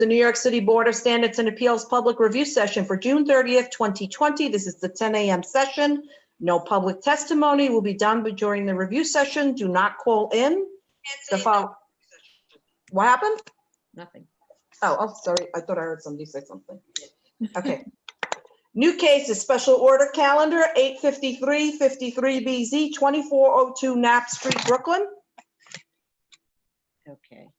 the New York City Board of Standards and Appeals Public Review Session for June 30th, 2020. This is the 10 a.m. session. No public testimony will be done during the review session. Do not call in. What happened? Nothing. Oh, sorry. I thought I heard somebody say something. Okay. New case is special order calendar 853-53BZ 2402 Knapp Street, Brooklyn. Okay.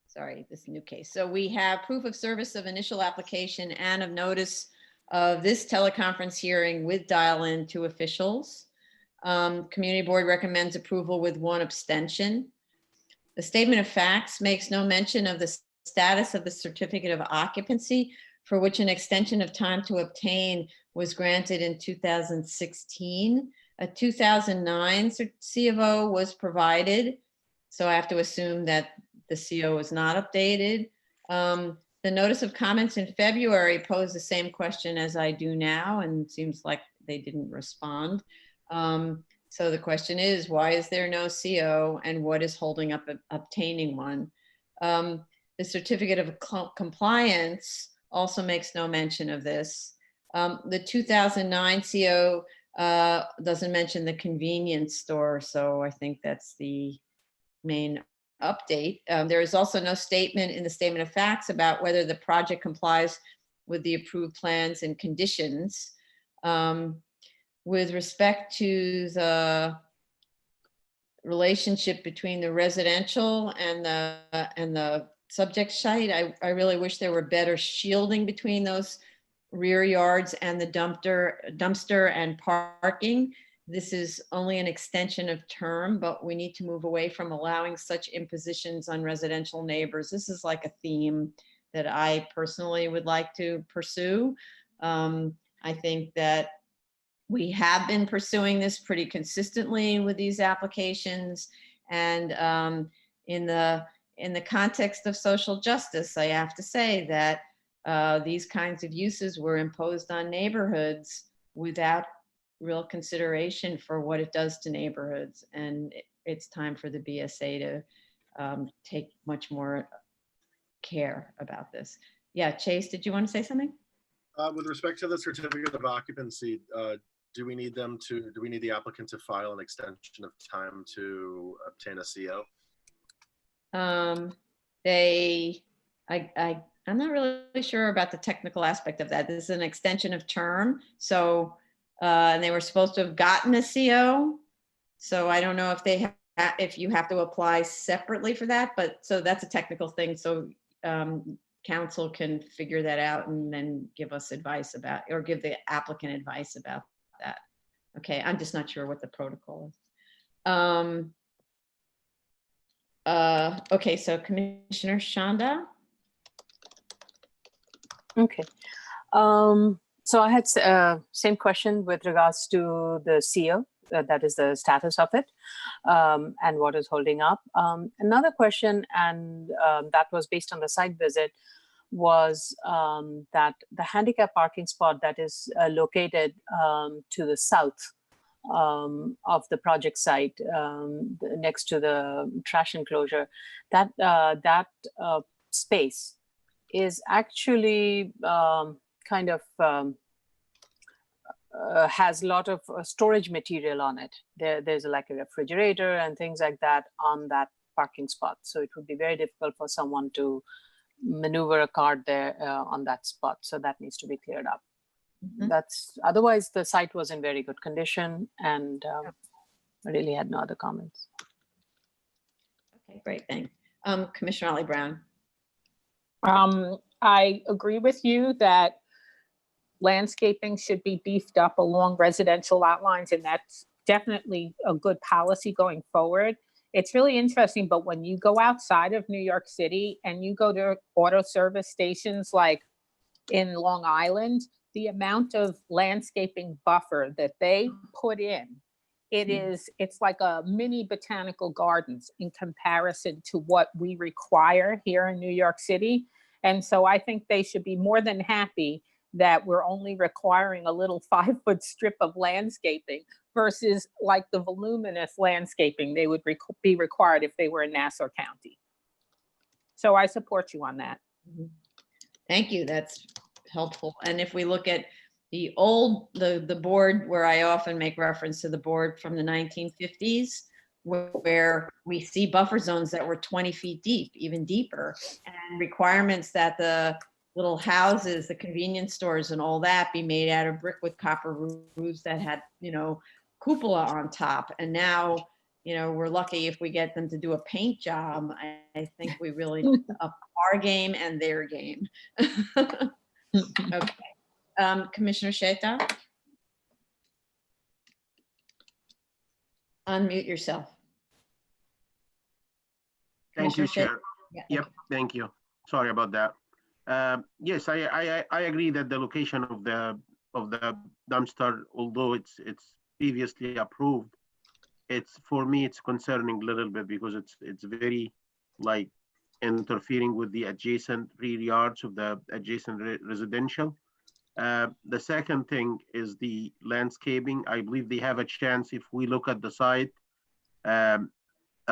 Sorry, this new case. So we have proof of service of initial application and of notice of this teleconference hearing with dial-in to officials. Community Board recommends approval with one abstention. The statement of facts makes no mention of the status of the certificate of occupancy for which an extension of time to obtain was granted in 2016. A 2009 C of O was provided, so I have to assume that the CO is not updated. The notice of comments in February posed the same question as I do now, and it seems like they didn't respond. So the question is, why is there no CO and what is holding up obtaining one? The certificate of compliance also makes no mention of this. The 2009 CO doesn't mention the convenience store, so I think that's the main update. There is also no statement in the statement of facts about whether the project complies with the approved plans and conditions. With respect to the relationship between the residential and the subject site, I really wish there were better shielding between those rear yards and the dumpster and parking. This is only an extension of term, but we need to move away from allowing such impositions on residential neighbors. This is like a theme that I personally would like to pursue. I think that we have been pursuing this pretty consistently with these applications, and in the context of social justice, I have to say that these kinds of uses were imposed on neighborhoods without real consideration for what it does to neighborhoods, and it's time for the BSA to take much more care about this. Yeah, Chase, did you want to say something? With respect to the certificate of occupancy, do we need the applicant to file an extension of time to obtain a CO? I'm not really sure about the technical aspect of that. This is an extension of term, so and they were supposed to have gotten a CO. So I don't know if if you have to apply separately for that, but so that's a technical thing. So council can figure that out and then give us advice about, or give the applicant advice about that. Okay, I'm just not sure what the protocol is. Okay, so Commissioner Shanda. Okay. So I had same question with regards to the CO, that is the status of it, and what is holding up. Another question, and that was based on the site visit, was that the handicap parking spot that is located to the south of the project site, next to the trash enclosure, that space is actually kind of has a lot of storage material on it. There's like a refrigerator and things like that on that parking spot. So it would be very difficult for someone to maneuver a car there on that spot. So that needs to be cleared up. Mm-hmm. Otherwise the site was in very good condition, and I really had no other comments. Okay, great, thanks. Commissioner Ollie Brown. I agree with you that landscaping should be beefed up along residential lot lines, and that's definitely a good policy going forward. It's really interesting, but when you go outside of New York City and you go to auto service stations like in Long Island, the amount of landscaping buffer that they put in, it's like a mini botanical gardens in comparison to what we require here in New York City. And so I think they should be more than happy that we're only requiring a little 5-foot strip of landscaping versus like the voluminous landscaping they would be required if they were in Nassau County. So I support you on that. Thank you. That's helpful. And if we look at the old, the board where I often make reference to the board from the 1950s, where we see buffer zones that were 20 feet deep, even deeper, and requirements that the little houses, the convenience stores and all that be made out of brick with copper roofs that had, you know, cupola on top. And now, you know, we're lucky if we get them to do a paint job. I think we really need to up our game and their game. Okay. Commissioner Sheta? Unmute yourself. Thank you, Commissioner Chair. Yeah, Yep, okay. thank you. Sorry about that. Yes, I agree that the location of the dumpster, although it's previously approved, for me it's concerning a little bit because it's very like interfering with the adjacent rear yards of the adjacent residential. The second thing is the landscaping. I believe they have a chance if we look at the site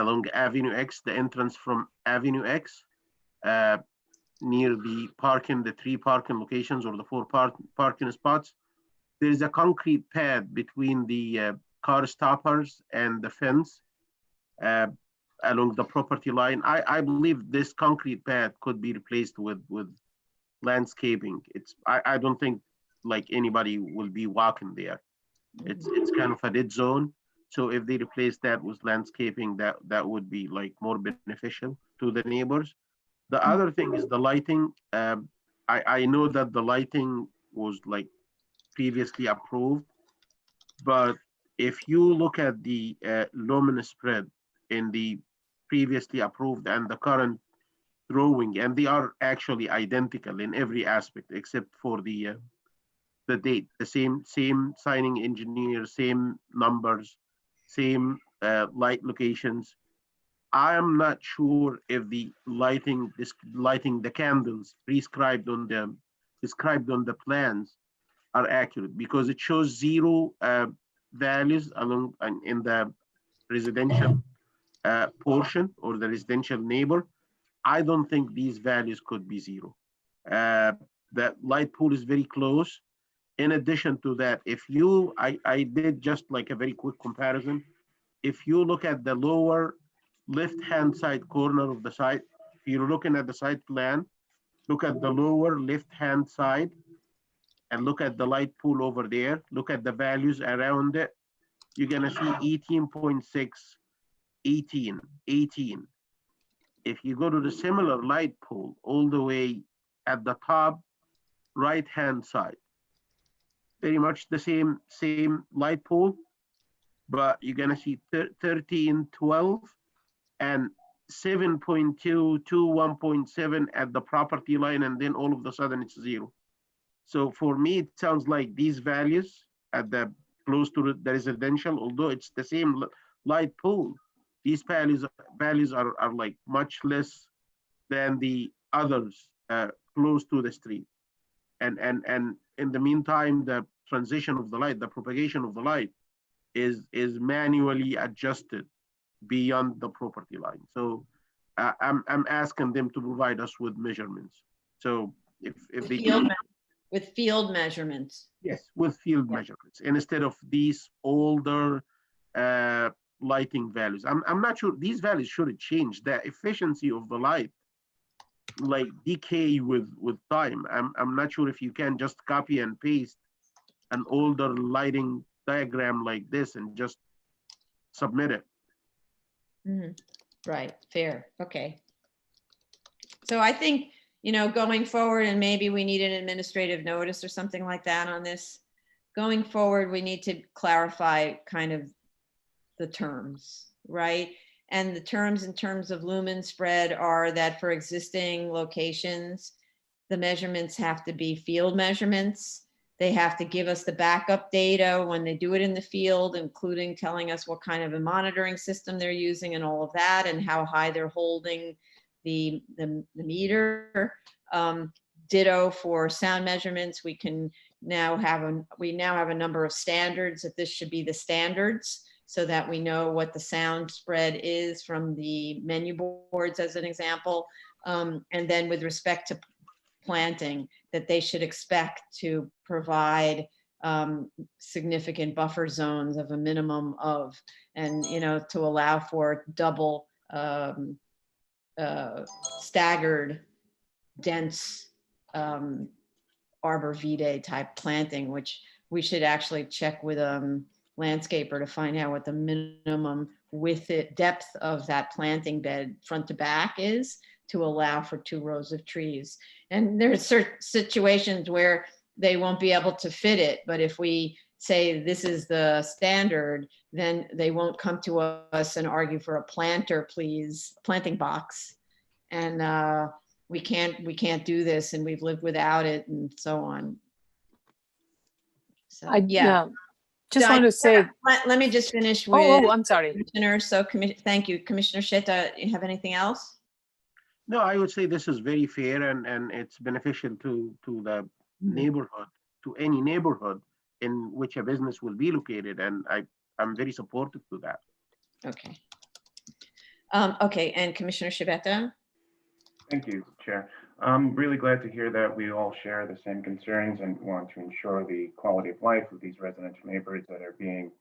along Avenue X, the entrance from Avenue X, near the parking, the 3 parking locations or the 4 parking spots. There is a concrete pad between the car stoppers and the fence along the property line. I believe this concrete pad could be replaced with landscaping. I don't think like anybody will be walking there. It's kind of a dead zone. So if they replace that with landscaping, that would be like more beneficial to the neighbors. The other thing is the lighting. I know that the lighting was like previously approved, but if you look at the lumen spread in the previously approved and the current drawing, and they are actually identical in every aspect except for the date, the same signing engineer, same numbers, same light locations. I am not sure if the lighting, the candles described on the plans are accurate, because it shows 0 values along in the residential portion or the residential neighbor. I don't think these values could be 0. That light pool is very close. In addition to that, I did just like a very quick comparison. If you look at the lower left-hand side corner of the site, if you're looking at the site plan, look at the lower left-hand side and look at the light pool over there, look at the values around it, you're gonna see 18.6, 18, 18. If you go to the similar light pool all the way at the top right-hand side, very much the same light pool, but you're gonna see 13, 12, and 7.2 to 1.7 at the property line, and then all of a sudden it's 0. So for me, it sounds like these values at the close to the residential, although it's the same light pool, these values are like much less than the others close to the street. And in the meantime, the transition of the light, the propagation of the light is manually adjusted beyond the property line. So I'm asking them to provide us with measurements. So if they can, with field measurements. yes, with field measurements instead of these older lighting values. I'm not sure these values should change. The efficiency of the light like decay with time. I'm not sure if you can just copy and paste an older lighting diagram like this and just submit it. Right, fair, okay. So I think, you know, going forward, and maybe we need an administrative notice or something like that on this. Going forward, we need to clarify kind of the terms, right? And the terms in terms of lumen spread are that for existing locations, the measurements have to be field measurements. They have to give us the backup data when they do it in the field, including telling us what kind of a monitoring system they're using and all of that, and how high they're holding the meter. Ditto for sound measurements. We can now have a number of standards, that this should be the standards, so that we know what the sound spread is from the menu boards, as an example. And then with respect to planting, that they should expect to provide significant buffer zones of a minimum of, and, you know, to allow for double staggered dense arbor vitae type planting, which we should actually check with landscaper to find out what the minimum depth of that planting bed front to back is, to allow for 2 rows of trees. And there's certain situations where they won't be able to fit it, but if we say this is the standard, then they won't come to us and argue for a planting box. And we can't do this, and we've lived without it, and so on. So, yeah. Just want to say, let me just finish with. oh, I'm sorry. Commissioner. So, thank you, Commissioner Sheta. You have anything else? No, I would say this is very fair, and it's beneficial to the neighborhood, to any neighborhood in which a business will be located, and I'm very supportive to that. Okay. Okay, and Commissioner Shibeta? Thank you, Chair. I'm really glad to hear that we all share the same concerns and want to ensure the quality of life of these residential neighborhoods that are being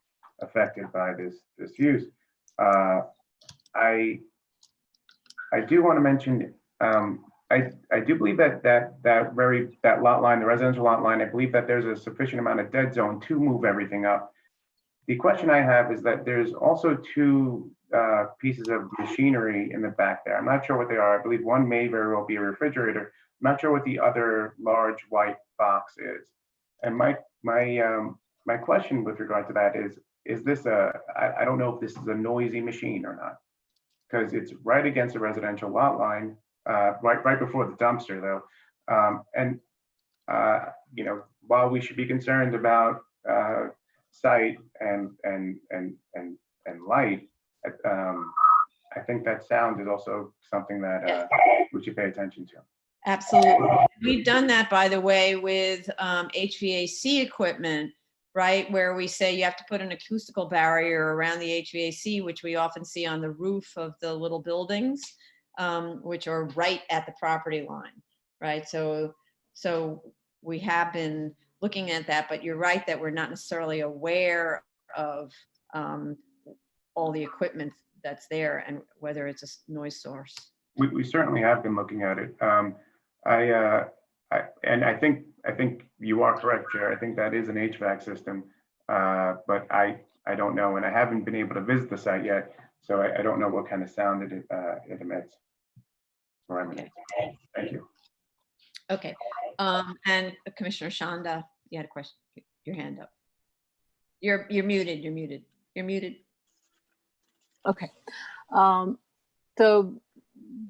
affected by this use. I do want to mention, I do believe that lot line, the residential lot line, I believe that there's a sufficient amount of dead zone to move everything up. The question I have is that there's also 2 pieces of machinery in the back there. I'm not sure what they are. I believe one may very well be a refrigerator. I'm not sure what the other large white box is. And my question with regard to that is this I don't know if this is a noisy machine or not, because it's right against the residential lot line, right before the dumpster though. You know, while we should be concerned about sight and light, I think that sound is also something that we should pay attention to. Absolutely. We've done that, by the way, with HVAC equipment, right? Where we say you have to put an acoustical barrier around the HVAC, which we often see on the roof of the little buildings, which are right at the property line, right? So we have been looking at that, but you're right that we're not necessarily aware of all the equipment that's there and whether it's a noise source. We certainly have been looking at it. I think you are correct, Chair. I think that is an HVAC system, but I don't know, and I haven't been able to visit the site yet, so I don't know what kind of sound it emits. Okay. Thank you. Okay, and Commissioner Shanda, you had a question. Your hand up. You're muted. You're muted. You're muted. Okay. The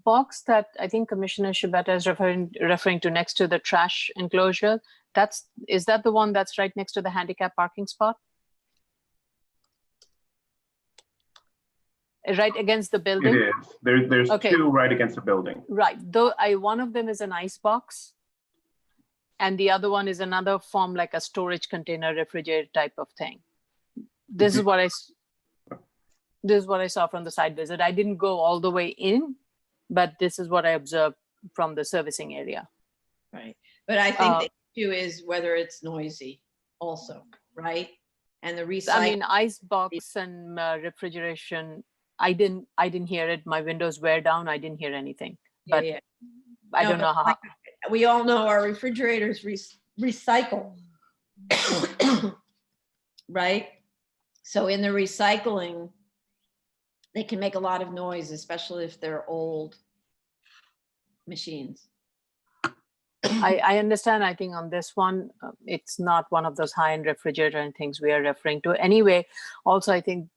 box that I think Commissioner Shibata is referring to next to the trash enclosure, is that the one that's right next to the handicap parking spot? Right against the building? It is. There's Okay. 2 right against the building. Right. Though one of them is an ice box, and the other one is another form like a storage container, refrigerator type of thing. This is what I saw from the site visit. I didn't go all the way in, but this is what I observed from the servicing area. Right, but I think the issue is whether it's noisy, also, right? And the recycling. I mean, ice box and refrigeration. I didn't hear it. My windows were down. I didn't hear anything. But yeah. I don't know how. We all know our refrigerators recycle, right? So in the recycling, they can make a lot of noise, especially if they're old machines. I understand. I think on this one, it's not one of those high-end refrigerator and things we are referring to. Anyway, also I think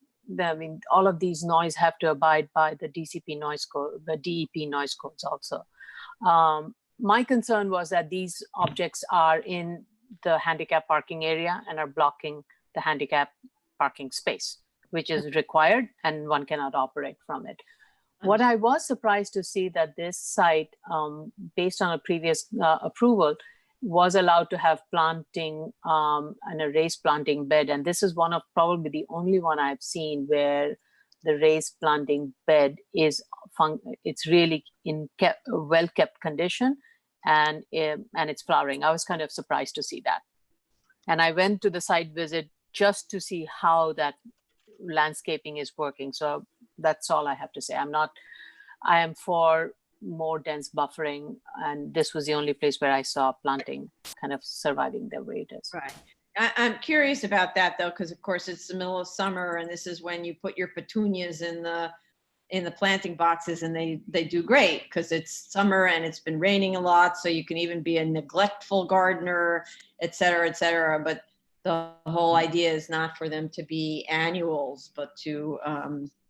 all of these noise have to abide by the DCP noise code, the DEP noise codes also. My concern was that these objects are in the handicap parking area and are blocking the handicap parking space, which is required and one cannot operate from it. What I was surprised to see that this site, based on a previous approval, was allowed to have planting and a raised planting bed. And this is one of probably the only one I've seen where the raised planting bed is it's really in well kept condition, and it's flowering. I was kind of surprised to see that. And I went to the site visit just to see how that landscaping is working. So that's all I have to say. I am for more dense buffering, and this was the only place where I saw planting kind of surviving the way it is. Right. I'm curious about that though, because of course it's the middle of summer, and this is when you put your petunias in the planting boxes, and they do great because it's summer and it's been raining a lot. So you can even be a neglectful gardener, et cetera, et cetera. But the whole idea is not for them to be annuals, but to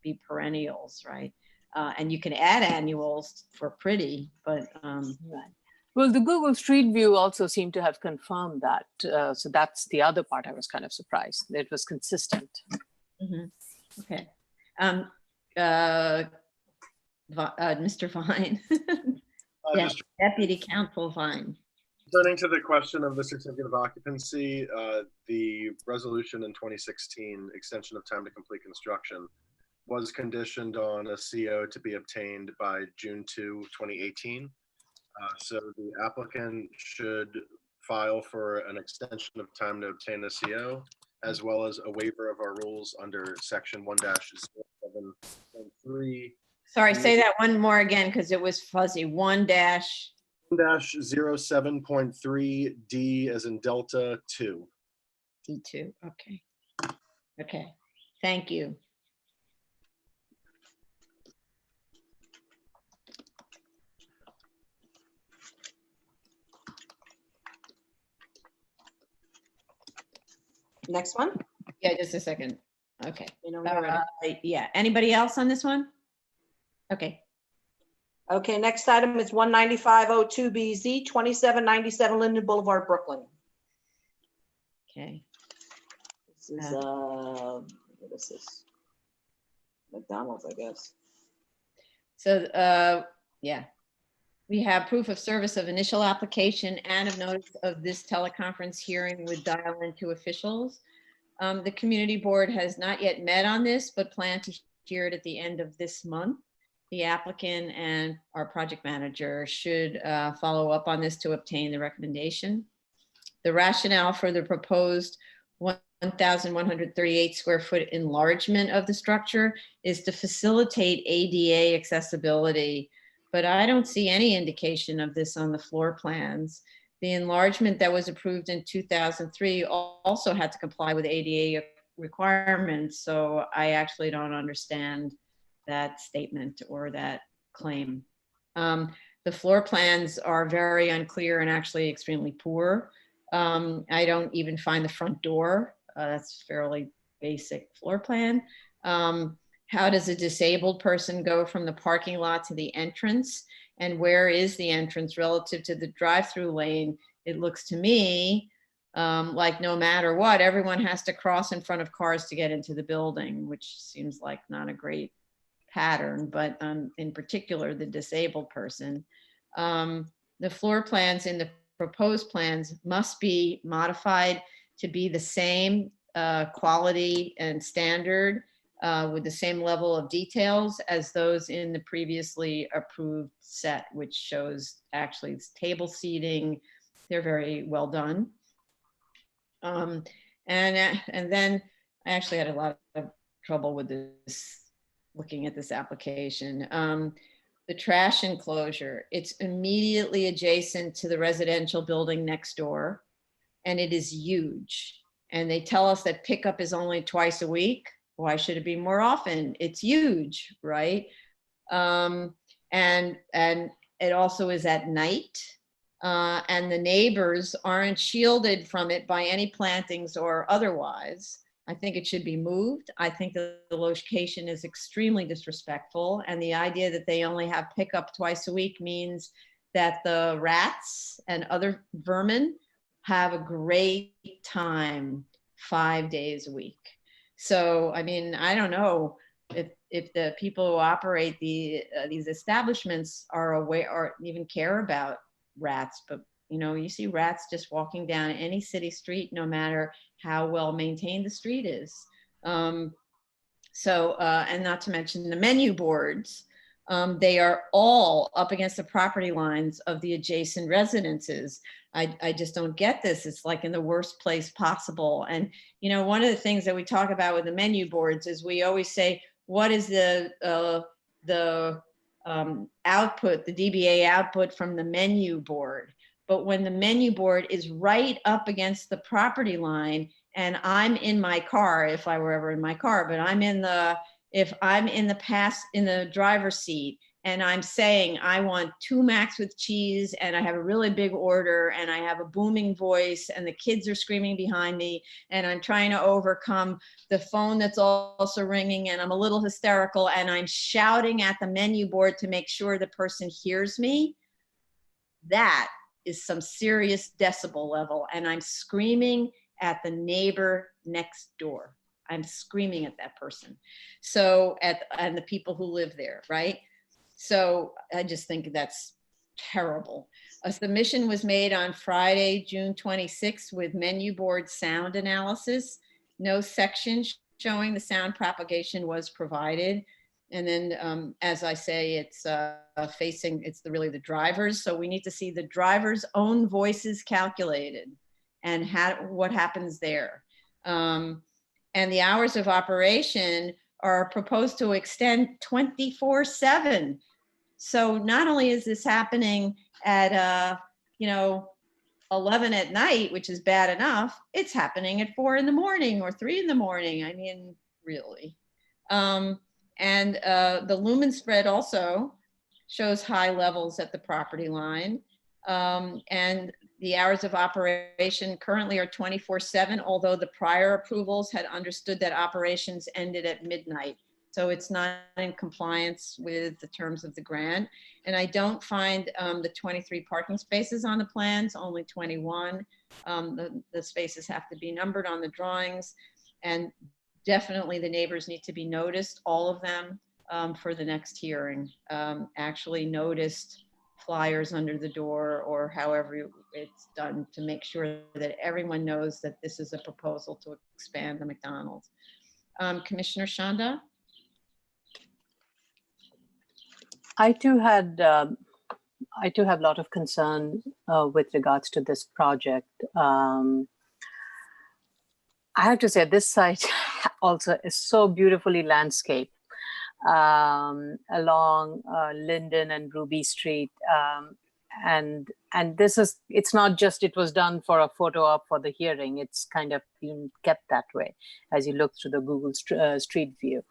be perennials, right? And you can add annuals for pretty, but Right. Well, the Google Street View also seemed to have confirmed that. So that's the other part I was kind of surprised. It was consistent. Okay. Mr. Vine. Yes, Just Deputy Counsel Vine. turning to the question of the certificate of occupancy, the resolution in 2016, extension of time to complete construction, was conditioned on a CO to be obtained by June 2, 2018. So the applicant should file for an extension of time to obtain a CO, as well as a waiver of our rules under section 1-07.3. Sorry, say that one more again because it was fuzzy. 1-07.3 D as in Delta 2. D2. Okay. Okay. Thank you. Next one. Yeah, just a second. Okay. You know, we're ready. Yeah. Anybody else on this one? Okay. Okay, next item is 19502BZ, 2797 Linden Boulevard, Brooklyn. Okay. This is, what is this? McDonald's, I guess. So, yeah. We have proof of service of initial application and of notice of this teleconference hearing with dial-in to officials. The community board has not yet met on this, but plan to hear it at the end of this month. The applicant and our project manager should follow up on this to obtain the recommendation. The rationale for the proposed 1,138 square foot enlargement of the structure is to facilitate ADA accessibility, but I don't see any indication of this on the floor plans. The enlargement that was approved in 2003 also had to comply with ADA requirements, so I actually don't understand that statement or that claim. The floor plans are very unclear and actually extremely poor. I don't even find the front door. That's fairly basic floor plan. How does a disabled person go from the parking lot to the entrance? And where is the entrance relative to the drive-through lane? It looks to me like no matter what, everyone has to cross in front of cars to get into the building, which seems like not a great pattern, but in particular, the disabled person. The floor plans in the proposed plans must be modified to be the same quality and standard with the same level of details as those in the previously approved set, which shows actually it's table seating. They're very well done. And then I actually had a lot of trouble with this, looking at this application. The trash enclosure, it's immediately adjacent to the residential building next door, and it is huge. And they tell us that pickup is only twice a week. Why should it be more often? It's huge, right? And it also is at night. And the neighbors aren't shielded from it by any plantings or otherwise. I think it should be moved. I think the location is extremely disrespectful. And the idea that they only have pickup twice a week means that the rats and other vermin have a great time 5 days a week. So, I mean, I don't know if the people who operate these establishments are aware or even care about rats, but You know, you see rats just walking down any city street, no matter how well maintained the street is. And not to mention the menu boards. They are all up against the property lines of the adjacent residences. I just don't get this. It's like in the worst place possible. And, you know, one of the things that we talk about with the menu boards is we always say, what is the output, the DBA output from the menu board? But when the menu board is right up against the property line, and I'm in my car, if I were ever in my car, but if I'm in the driver's seat, and I'm saying I want 2 Macs with cheese, and I have a really big order, and I have a booming voice, and the kids are screaming behind me, and I'm trying to overcome the phone that's also ringing, and I'm a little hysterical, and I'm shouting at the menu board to make sure the person hears me, that is some serious decibel level, and I'm screaming at the neighbor next door. I'm screaming at that person. So and the people who live there, right? So I just think that's terrible. A submission was made on Friday, June 26th with menu board sound analysis. No section showing the sound propagation was provided. And then, as I say, it's really the drivers. So we need to see the driver's own voices calculated and what happens there. And the hours of operation are proposed to extend 24/7. So not only is this happening at, 11 at night, which is bad enough, it's happening at 4 in the morning or 3 in the morning. I mean, really. And the lumen spread also shows high levels at the property line. And the hours of operation currently are 24/7, although the prior approvals had understood that operations ended at midnight. So it's not in compliance with the terms of the grant. And I don't find the 23 parking spaces on the plans, only 21. The spaces have to be numbered on the drawings. And definitely the neighbors need to be noticed, all of them, for the next hearing. Actually noticed flyers under the door or however it's done to make sure that everyone knows that this is a proposal to expand the McDonald's. Commissioner Shanda? I too have a lot of concern with regards to this project. I have to say this site also is so beautifully landscaped along Linden and Ruby Street. And it's not just, it was done for a photo op for the hearing. It's kind of been kept that way as you look through the Google Street View.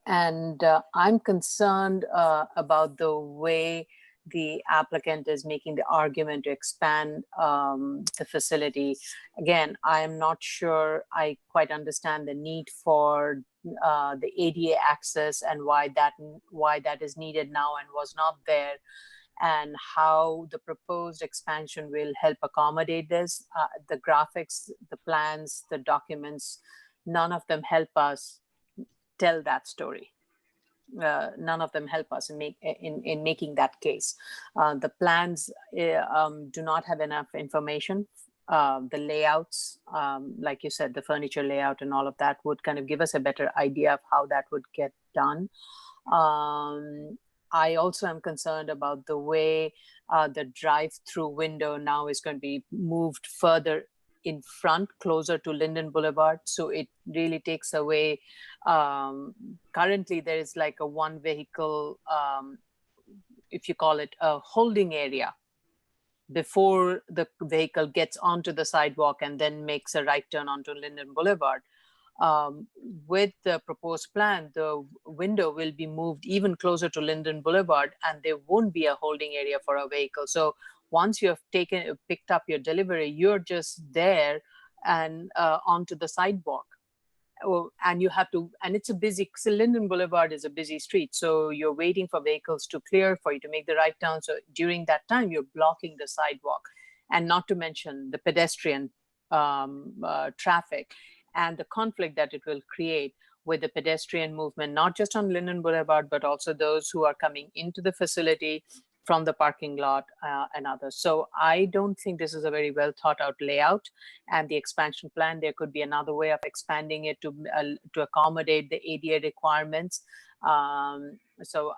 I'm concerned about the way the applicant is making the argument to expand the facility. Again, I am not sure I quite understand the need for the ADA access and why that is needed now and was not there, and how the proposed expansion will help accommodate this. The graphics, the plans, the documents, none of them help us tell that story. None of them help us in making that case. The plans do not have enough information. The layouts, like you said, the furniture layout and all of that would kind of give us a better idea of how that would get done. I also am concerned about the way the drive-through window now is going to be moved further in front, closer to Linden Boulevard. So it really takes away, currently there is like a one vehicle, if you call it a holding area, before the vehicle gets onto the sidewalk and then makes a right turn onto Linden Boulevard. With the proposed plan, the window will be moved even closer to Linden Boulevard, and there won't be a holding area for a vehicle. So once you have picked up your delivery, you're just there and onto the sidewalk. And you have to, and it's a busy, so Linden Boulevard is a busy street. So you're waiting for vehicles to clear for you to make the right turn. So during that time, you're blocking the sidewalk, and not to mention the pedestrian traffic and the conflict that it will create with the pedestrian movement, not just on Linden Boulevard, but also those who are coming into the facility from the parking lot and others. So I don't think this is a very well thought out layout, and the expansion plan, there could be another way of expanding it to accommodate the ADA requirements. So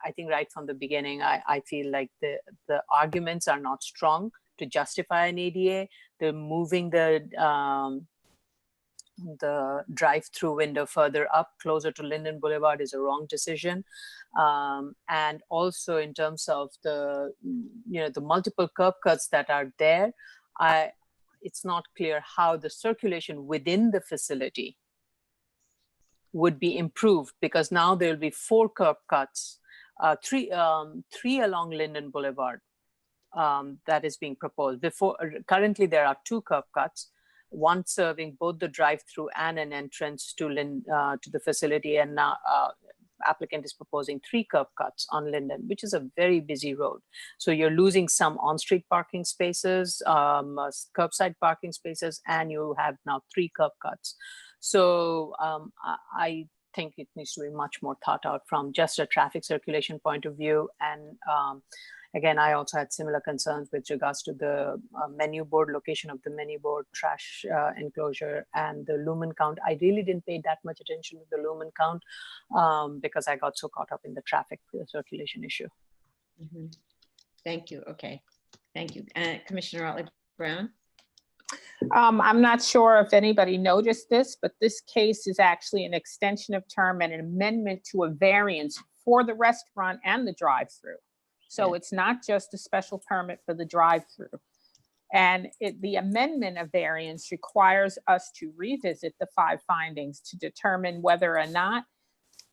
I think right from the beginning, I feel like the arguments are not strong to justify an ADA. They're moving the drive-through window further up, closer to Linden Boulevard, is a wrong decision. And also in terms of the multiple curb cuts that are there, it's not clear how the circulation within the facility would be improved, because now there will be 4 curb cuts, three along Linden Boulevard that is being proposed. Currently there are 2 curb cuts, one serving both the drive-through and an entrance to the facility, and now applicant is proposing 3 curb cuts on Linden, which is a very busy road. So you're losing some on-street parking spaces, curbside parking spaces, and you have now 3 curb cuts. So I think it needs to be much more thought out from just a traffic circulation point of view. And again, I also had similar concerns with regards to the menu board, location of the menu board, trash enclosure, and the lumen count. I really didn't pay that much attention to the lumen count because I got so caught up in the traffic circulation issue. Mm-hmm. Thank you. Okay. Thank you. Commissioner Otley-Brown? I'm not sure if anybody noticed this, but this case is actually an extension of term and an amendment to a variance for the restaurant and the drive-through. So it's not just a special permit for the drive-through. And the amendment of variance requires us to revisit the 5 findings to determine whether or not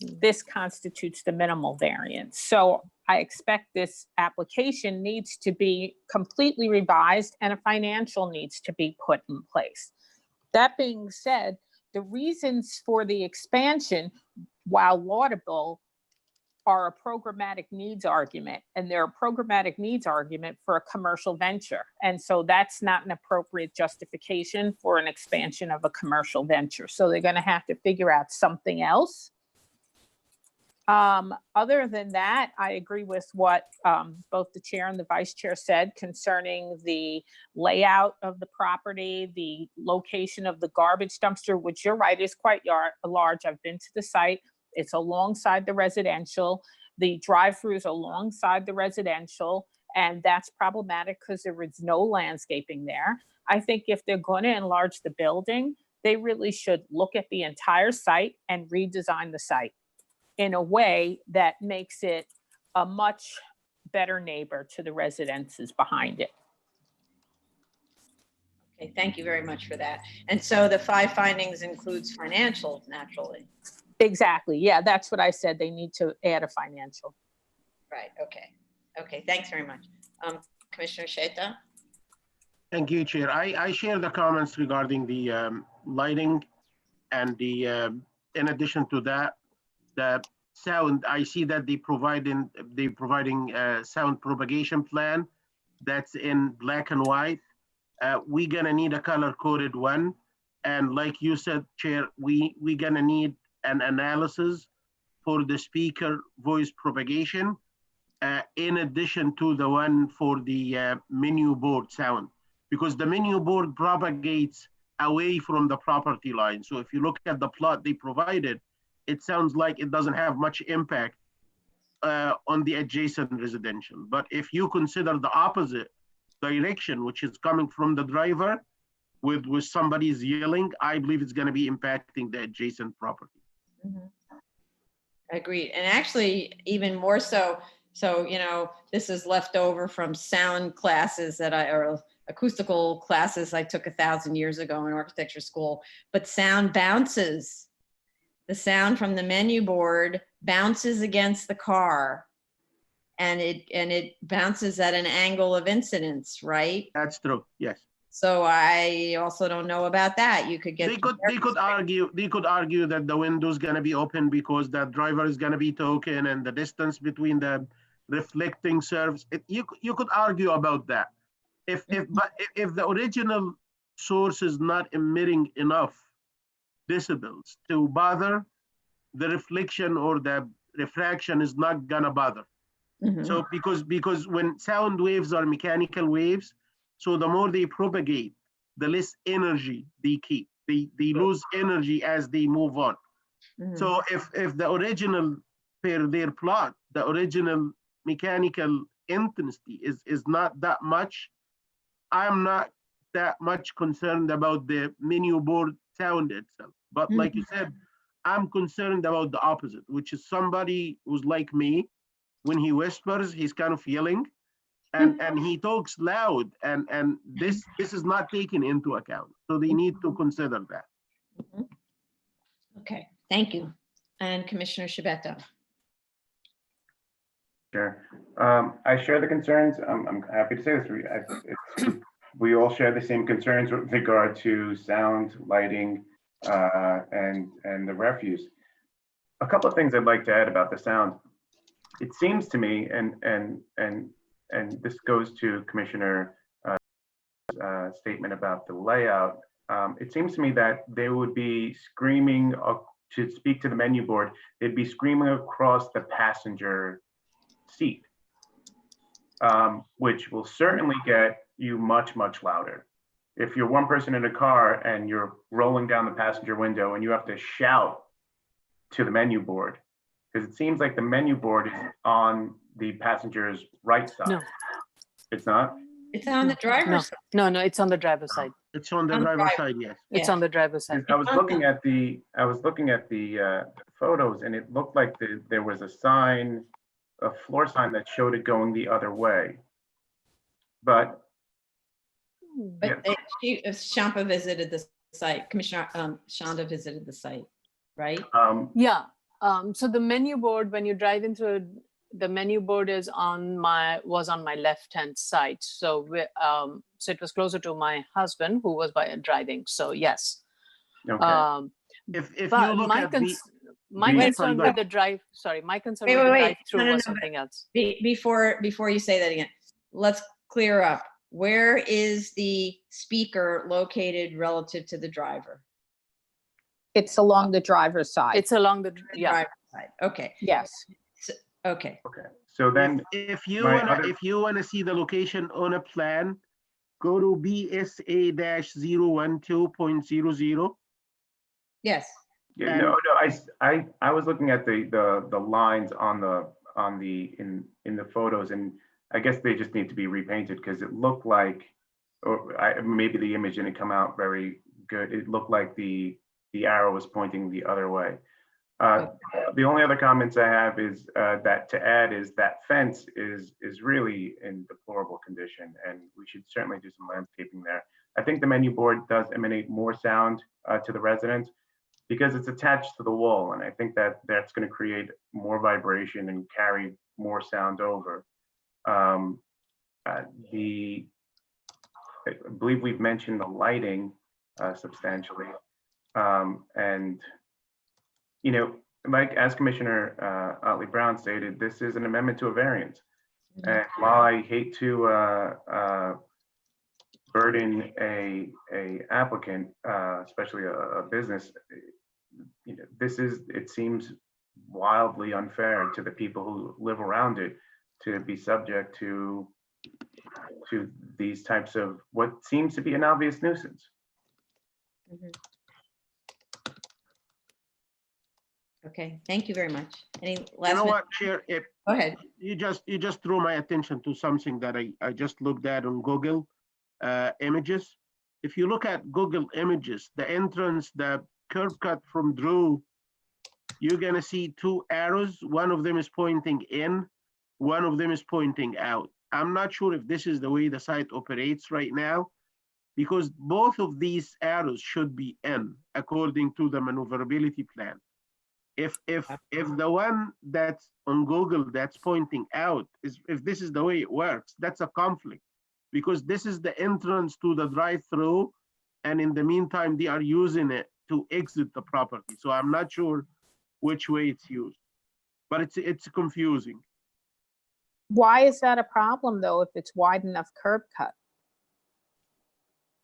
this constitutes the minimal variance. So I expect this application needs to be completely revised and a financial needs to be put in place. That being said, the reasons for the expansion, while laudable, are a programmatic needs argument, and they're a programmatic needs argument for a commercial venture. And so that's not an appropriate justification for an expansion of a commercial venture. So they're going to have to figure out something else. Other than that, I agree with what both the chair and the vice chair said concerning the layout of the property, the location of the garbage dumpster, which you're right is quite large. I've been to the site. It's alongside the residential. The drive-through is alongside the residential, and that's problematic because there is no landscaping there. I think if they're going to enlarge the building, they really should look at the entire site and redesign the site in a way that makes it a much better neighbor to the residences behind it. Okay, thank you very much for that. And so the 5 findings includes financial, naturally. Exactly. Yeah, that's what I said. They need to add a financial. Right. Okay. Okay. Thanks very much. Commissioner Sheta? Thank you, Chair. I share the comments regarding the lighting and the, in addition to that, the sound. I see that they're providing sound propagation plan that's in black and white. We're gonna need a color-coded one. And like you said, Chair, we're gonna need an analysis for the speaker voice propagation, in addition to the one for the menu board sound, because the menu board propagates away from the property line. So if you look at the plot they provided, it sounds like it doesn't have much impact on the adjacent residential. But if you consider the opposite direction, which is coming from the driver with somebody's yelling, I believe it's gonna be impacting the adjacent property. Mm-hmm. Agreed. And actually, even more so, this is left over from sound classes or acoustical classes I took 1,000 years ago in architecture school, but sound bounces. The sound from the menu board bounces against the car, and it bounces at an angle of incidence, right? That's true, yes. So I also don't know about that. You could get. They could argue that the window's gonna be open because the driver is gonna be talking and the distance between the reflecting surface. You could argue about that. If the original source is not emitting enough decibels to bother, the reflection or the refraction is not gonna bother. Mhm. So because when sound waves are mechanical waves, so the more they propagate, the less energy they keep. They lose energy as they move on. Mhm. So if the original per their plot, the original mechanical intensity is not that much, I'm not that much concerned about the menu board sound itself. But like you said, I'm concerned about the opposite, which is somebody who's like me. When he whispers, he's kind of yelling, and he talks loud, and this is not taken into account. So they need to consider that. Mhm. Okay, thank you. And Commissioner Shabeta. Sure. I share the concerns. I'm happy to say this. We all share the same concerns with regard to sound, lighting, and the refuse. A couple of things I'd like to add about the sound. It seems to me, and this goes to Commissioner statement about the layout. It seems to me that they would be screaming to speak to the menu board. They'd be screaming across the passenger seat, which will certainly get you much, much louder. If you're one person in a car and you're rolling down the passenger window and you have to shout to the menu board, because it seems like the menu board is on the passenger's right side. No. It's not? It's on the driver's side. No, it's on the driver's side. It's on the On driver's driver. side, yes. It's Yeah. on the driver's side. I was looking at the photos, and it looked like there was a sign, a floor sign that showed it going the other way. But But Shampa visited the site, Commissioner Shanda visited the site, right? Yeah. So the menu board, when you drive into the menu board was on my left-hand side. So so it was closer to my husband who was driving. So yes. okay. If But you look my at my the- concern with the drive, sorry, my concern with the drive-through No, was no, something else. Before you say that again, let's clear up. Where is the speaker located relative to the driver? It's along the driver's side. It's along the, The yeah. driver's side. Okay, Yes. okay. Okay. So then, if you my wanna other- if you wanna see the location on a plan, go to BSA-012.00. Yes. yeah, and- no, I was looking at the lines in the photos, and I guess they just need to be repainted because it looked like, maybe the image didn't come out very good. It looked like the arrow was pointing the other way. The only other comments I have is that fence is really in deplorable condition, and we should certainly do some landscaping there. I think the menu board does emanate more sound to the residents because it's attached to the wall, and I think that's going to create more vibration and carry more sound over. I believe we've mentioned the lighting substantially, and like as Commissioner Otley Brown stated, this is an amendment to a variance. And while I hate to burden a applicant, especially a business, it seems wildly unfair to the people who live around it to be subject to these types of what seems to be an obvious nuisance. Mhm. Okay, thank you very much. Any last? You know minute- what, Chair? Go ahead. You just drew my attention to something that I just looked at on Google Images. If you look at Google Images, the entrance, the curb cut from Drew, you're gonna see two arrows. One of them is pointing in, one of them is pointing out. I'm not sure if this is the way the site operates right now, because both of these arrows should be in according to the maneuverability plan. If the one that's on Google that's pointing out if this is the way it works, that's a conflict, because this is the entrance to the drive-through, and in the meantime they are using it to exit the property. So I'm not sure which way it's used, but it's confusing. Why is that a problem though, if it's wide enough curb cut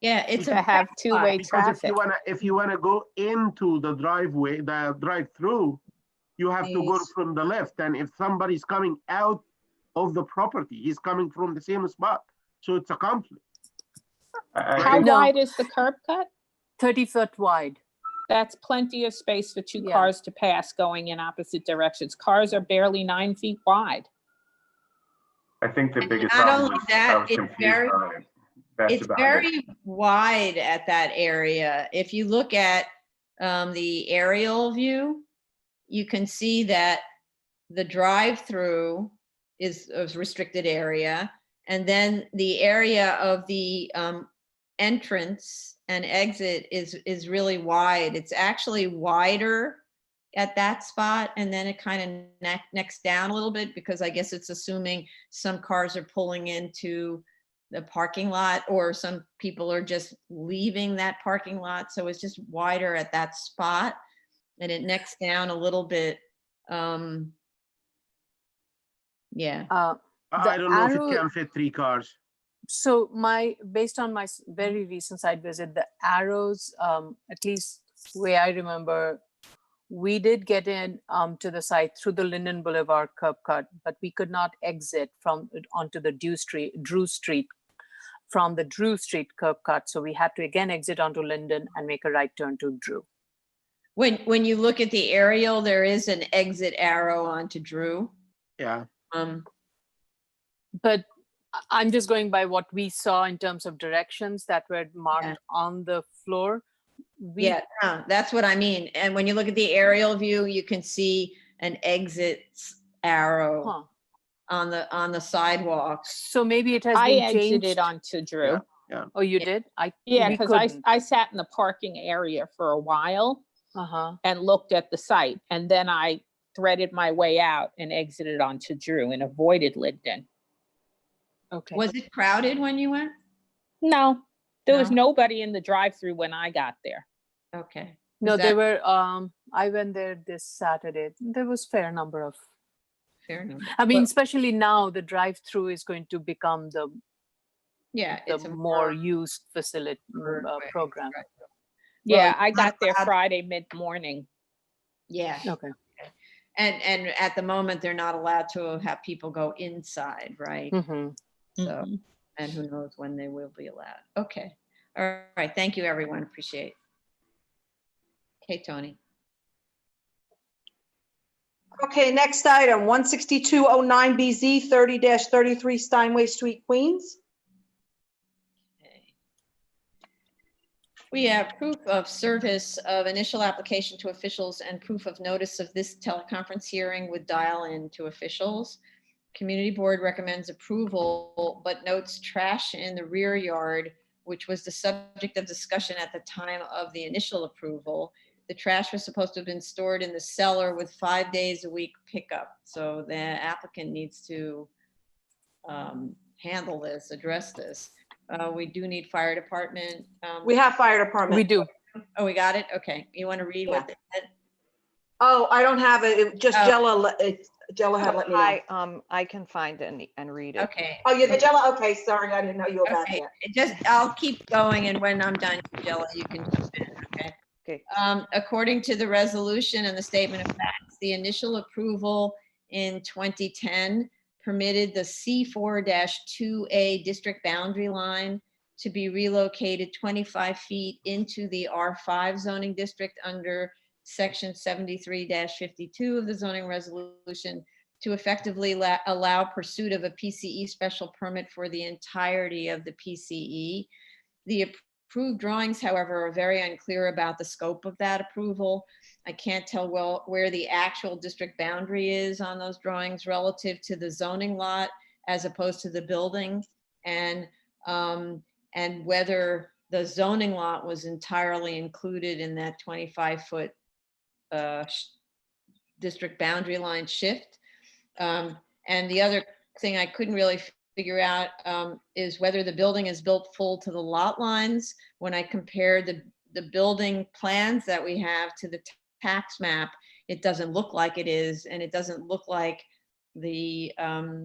Yeah, it's to have two-way Because traffic? if you wanna go into the driveway, the drive-through, you have to go Yes. from the left. And if somebody's coming out of the property. He's coming from the same spot. So it's a conflict. I How think, No. wide is the curb cut? 30 foot wide. That's plenty of space for two Yeah. cars to pass going in opposite directions. Cars are barely 9 feet wide. I think the biggest Not problem only was that, I was it's confused very- on it. That's It's about it. very wide at that area. If you look at the aerial view, you can see that the drive-through is a restricted area. And then the area of the entrance and exit is really wide. It's actually wider at that spot. And then it kind of necks down a little bit because I guess it's assuming some cars are pulling into the parking lot or some people are just leaving that parking lot. So it's just wider at that spot and it necks down a little bit. Yeah. I don't know if arrow- it can fit 3 cars. So based on my very recent site visit, the arrows, at least way I remember, we did get in to the site through the Linden Boulevard curb cut, but we could not exit onto the Drew Street from the Drew Street curb cut. So we had to again exit onto Linden and make a right turn to Drew. When you look at the aerial, there is an exit arrow onto Drew. Yeah. But I'm just going by what we saw in terms of directions that were marked Yeah. on the floor. Yeah, that's what I mean. And when you look at the aerial view, you can see an exit arrow Huh. on the sidewalk. So maybe it has I been exited changed. onto Drew. Oh, you Yeah. did? Yeah, we because couldn't. I sat in the parking area for a while Uh-huh. and looked at the site. And then I threaded my way out and exited onto Drew and avoided Linden. Okay. Was it crowded when you went? No, there was No? nobody in the drive-through when I got there. Okay. No, Is there that were, I went there this Saturday. There was fair number of, fair enough? I mean, Well, especially now the drive-through is going to become the yeah, it's a more used facility preferred way, program. right. Yeah, Well, I it's not got there allowed- Friday mid-morning. Yeah. Okay. And at the moment, they're not allowed to have people go inside, right? Mm-hmm. So, and who knows when they will be allowed. Okay. All right. Thank you, everyone. Appreciate. Okay, Tony. Okay, next item, 16209BZ 30-33 Steinway Street, Queens. Okay. We have proof of service of initial application to officials and proof of notice of this teleconference hearing with dial-in to officials. Community Board recommends approval, but notes trash in the rear yard, which was the subject of discussion at the time of the initial approval. The trash was supposed to have been stored in the cellar with 5 days a week pickup. So the applicant needs to handle this, address this. We do need fire department. We have fire department. We do. Oh, we got it? Okay. You want to read what they said? Oh, I don't have it. It just Oh. Jella had let me know. I can find it and read it. Okay. Oh, you're the Jella? Okay, sorry, I didn't know you were back Okay, yet. I'll keep going and when I'm done, Jella, you can jump in, okay? Okay. According to the resolution and the statement of facts, the initial approval in 2010 permitted the C4-2A district boundary line to be relocated 25 feet into the R5 zoning district under section 73-52 of the zoning resolution to effectively allow pursuit of a PCE special permit for the entirety of the PCE. The approved drawings, however, are very unclear about the scope of that approval. I can't tell well where the actual district boundary is on those drawings relative to the zoning lot as opposed to the building, and whether the zoning lot was entirely included in that 25-foot district boundary line shift. And the other thing I couldn't really figure out is whether the building is built full to the lot lines. When I compared the building plans that we have to the tax map, it doesn't look like it is, and it doesn't look like the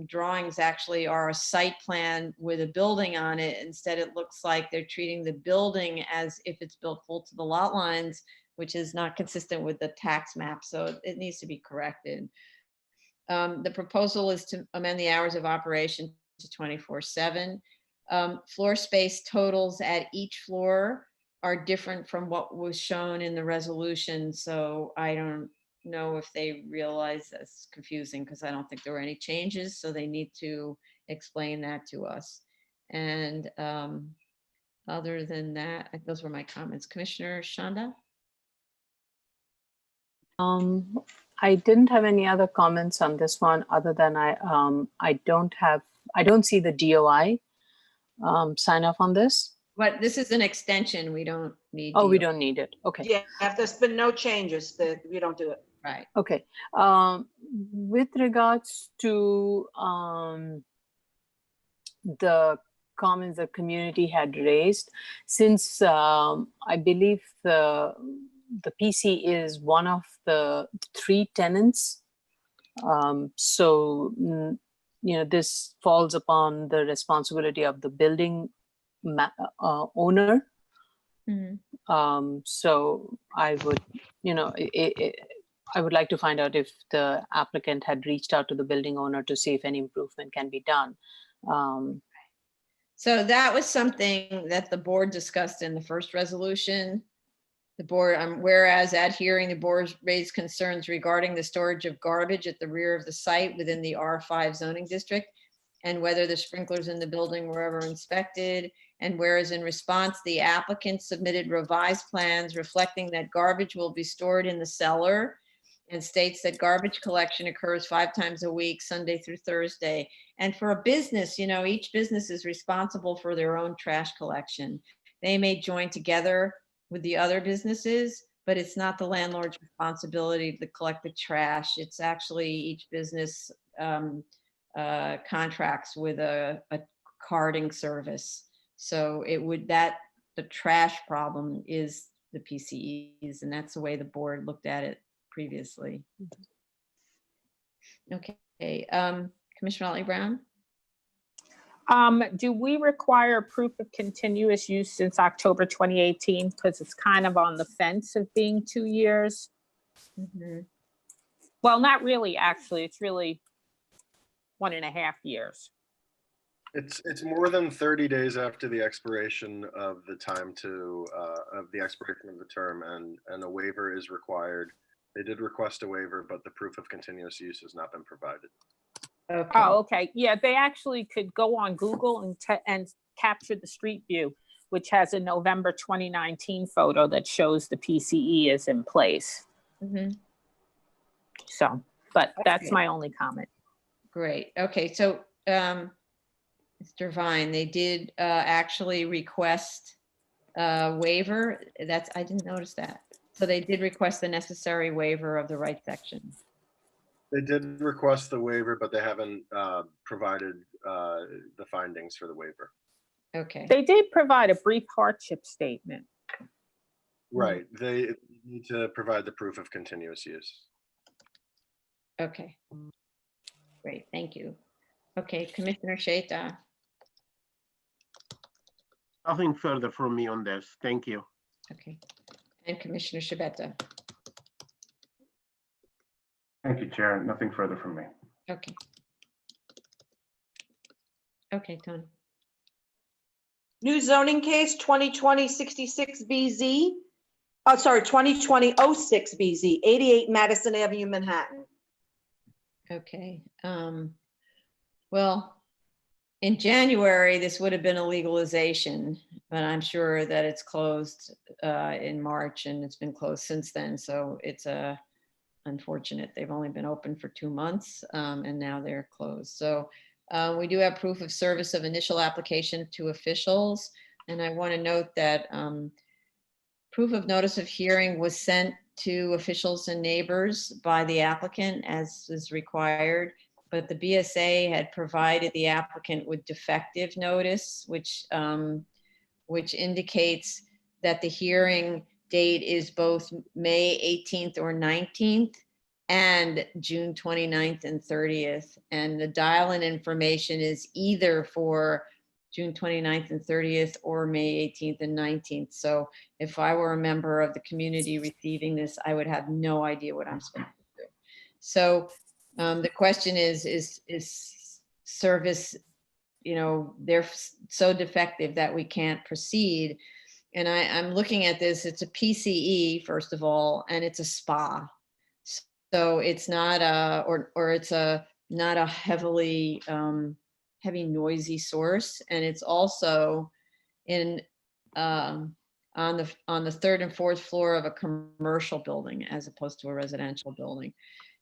drawings actually are a site plan with a building on it. Instead, it looks like they're treating the building as if it's built full to the lot lines, which is not consistent with the tax map. So it needs to be corrected. The proposal is to amend the hours of operation to 24/7. Floor space totals at each floor are different from what was shown in the resolution, so I don't know if they realize that's confusing, because I don't think there were any changes, so they need to explain that to us. And other than that, those were my comments. Commissioner Shanda? I didn't have any other comments on this one other than I don't see the DOI sign off on this. But this is an extension. We don't need. Oh, we DO. don't need it. Okay. Yeah, if there's been no changes, that we don't do it. Right. Okay. With regards to the comments the community had raised, since I believe the PC is one of the 3 tenants, so this falls upon the responsibility of the building owner. Mhm. So I would, I would like to find out if the applicant had reached out to the building owner to see if any improvement can be done. So that was something that the board discussed in the first resolution. The board, whereas at hearing, the board raised concerns regarding the storage of garbage at the rear of the site within the R5 zoning district, and whether the sprinklers in the building were ever inspected. And whereas in response, the applicant submitted revised plans reflecting that garbage will be stored in the cellar, and states that garbage collection occurs 5 times a week, Sunday through Thursday. And for a business, each business is responsible for their own trash collection. They may join together with the other businesses, but it's not the landlord's responsibility to collect the trash. It's actually each business contracts with a carding service. So the trash problem is the PCEs, and that's the way the board looked at it previously. Okay, Commissioner Otley Brown? Do we require proof of continuous use since October 2018? Because it's kind of on the fence of being 2 years. Mhm. Well, not really, actually. It's really 1.5 years. It's more than 30 days after the expiration of the time of the expiration of the term, and a waiver is required. They did request a waiver, but the proof of continuous use has not been provided. Okay. Oh, okay. Yeah, they actually could go on Google and capture the street view, which has a November 2019 photo that shows the PCE is in place. Mhm. So, but that's Okay. my only comment. Great. Okay, so Mr. Vine, they did actually request a waiver. I didn't notice that. So they did request the necessary waiver of the right section. They did request the waiver, but they haven't provided the findings for the waiver. Okay. They did provide a brief hardship statement. Right. They need to provide the proof of continuous use. Okay. Great, thank you. Okay, Commissioner Sheta. Nothing further from me on this. Thank you. Okay. And Commissioner Shabeta. Thank you, Chair. Nothing further from me. Okay. Okay, Tony. New zoning case 2020-66BZ. Oh, sorry, 2020-06BZ, 88 Madison Avenue, Manhattan. Okay. Well, in January, this would have been a legalization, but I'm sure that it's closed in March, and it's been closed since then. So it's unfortunate. They've only been open for 2 months, and now they're closed. So we do have proof of service of initial application to officials. And I want to note that proof of notice of hearing was sent to officials and neighbors by the applicant as is required, but the BSA had provided the applicant with defective notice, which indicates that the hearing date is both May 18th or 19th and June 29th and 30th. And the dial-in information is either for June 29th and 30th or May 18th and 19th. So if I were a member of the community receiving this, I would have no idea what I'm supposed to do. So The question is service, they're so defective that we can't proceed. And I'm looking at this, it's a PCE, first of all, and it's a spa. So it's not not a heavy noisy source. And it's also in, on the third and fourth floor of a commercial building as opposed to a residential building.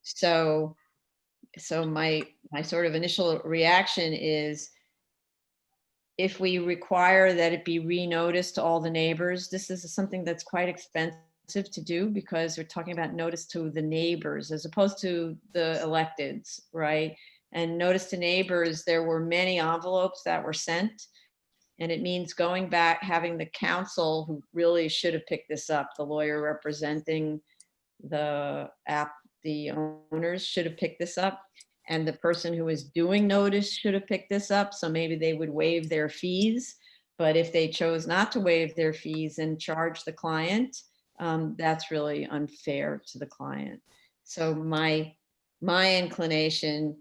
So my sort of initial reaction is, if we require that it be re-noticed to all the neighbors, this is something that's quite expensive to do because we're talking about notice to the neighbors as opposed to the electeds, right? And notice to neighbors, there were many envelopes that were sent. And it means going back, having the council who really should have picked this up, the lawyer representing the owners should have picked this up. And the person who is doing notice should have picked this up. So maybe they would waive their fees. But if they chose not to waive their fees and charge the client, that's really unfair to the client. So my inclination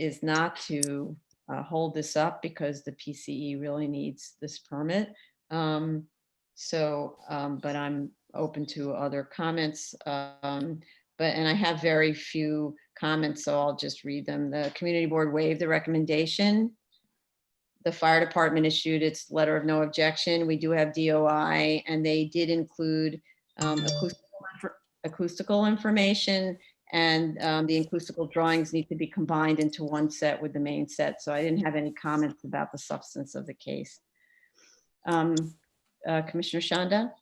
is not to hold this up because the PCE really needs this permit. But I'm open to other comments. And I have very few comments, so I'll just read them. The community board waived the recommendation. The fire department issued its letter of no objection. We do have DOI, and they did include acoustical information, and the acoustical drawings need to be combined into one set with the main set. So I didn't have any comments about the substance of the case. Commissioner Shanda?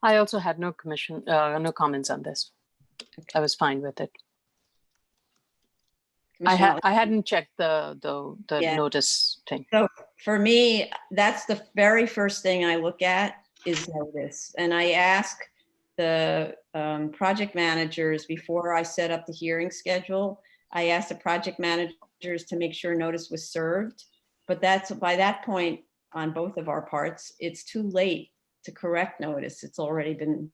I also had no comments on this. Okay. I was fine with it. Commissioner I hadn't checked the Yeah. notice thing. So for me, that's the very first thing I look at is notice. And I ask the project managers before I set up the hearing schedule. I ask the project managers to make sure notice was served. But by that point on both of our parts, it's too late to correct notice. It's already been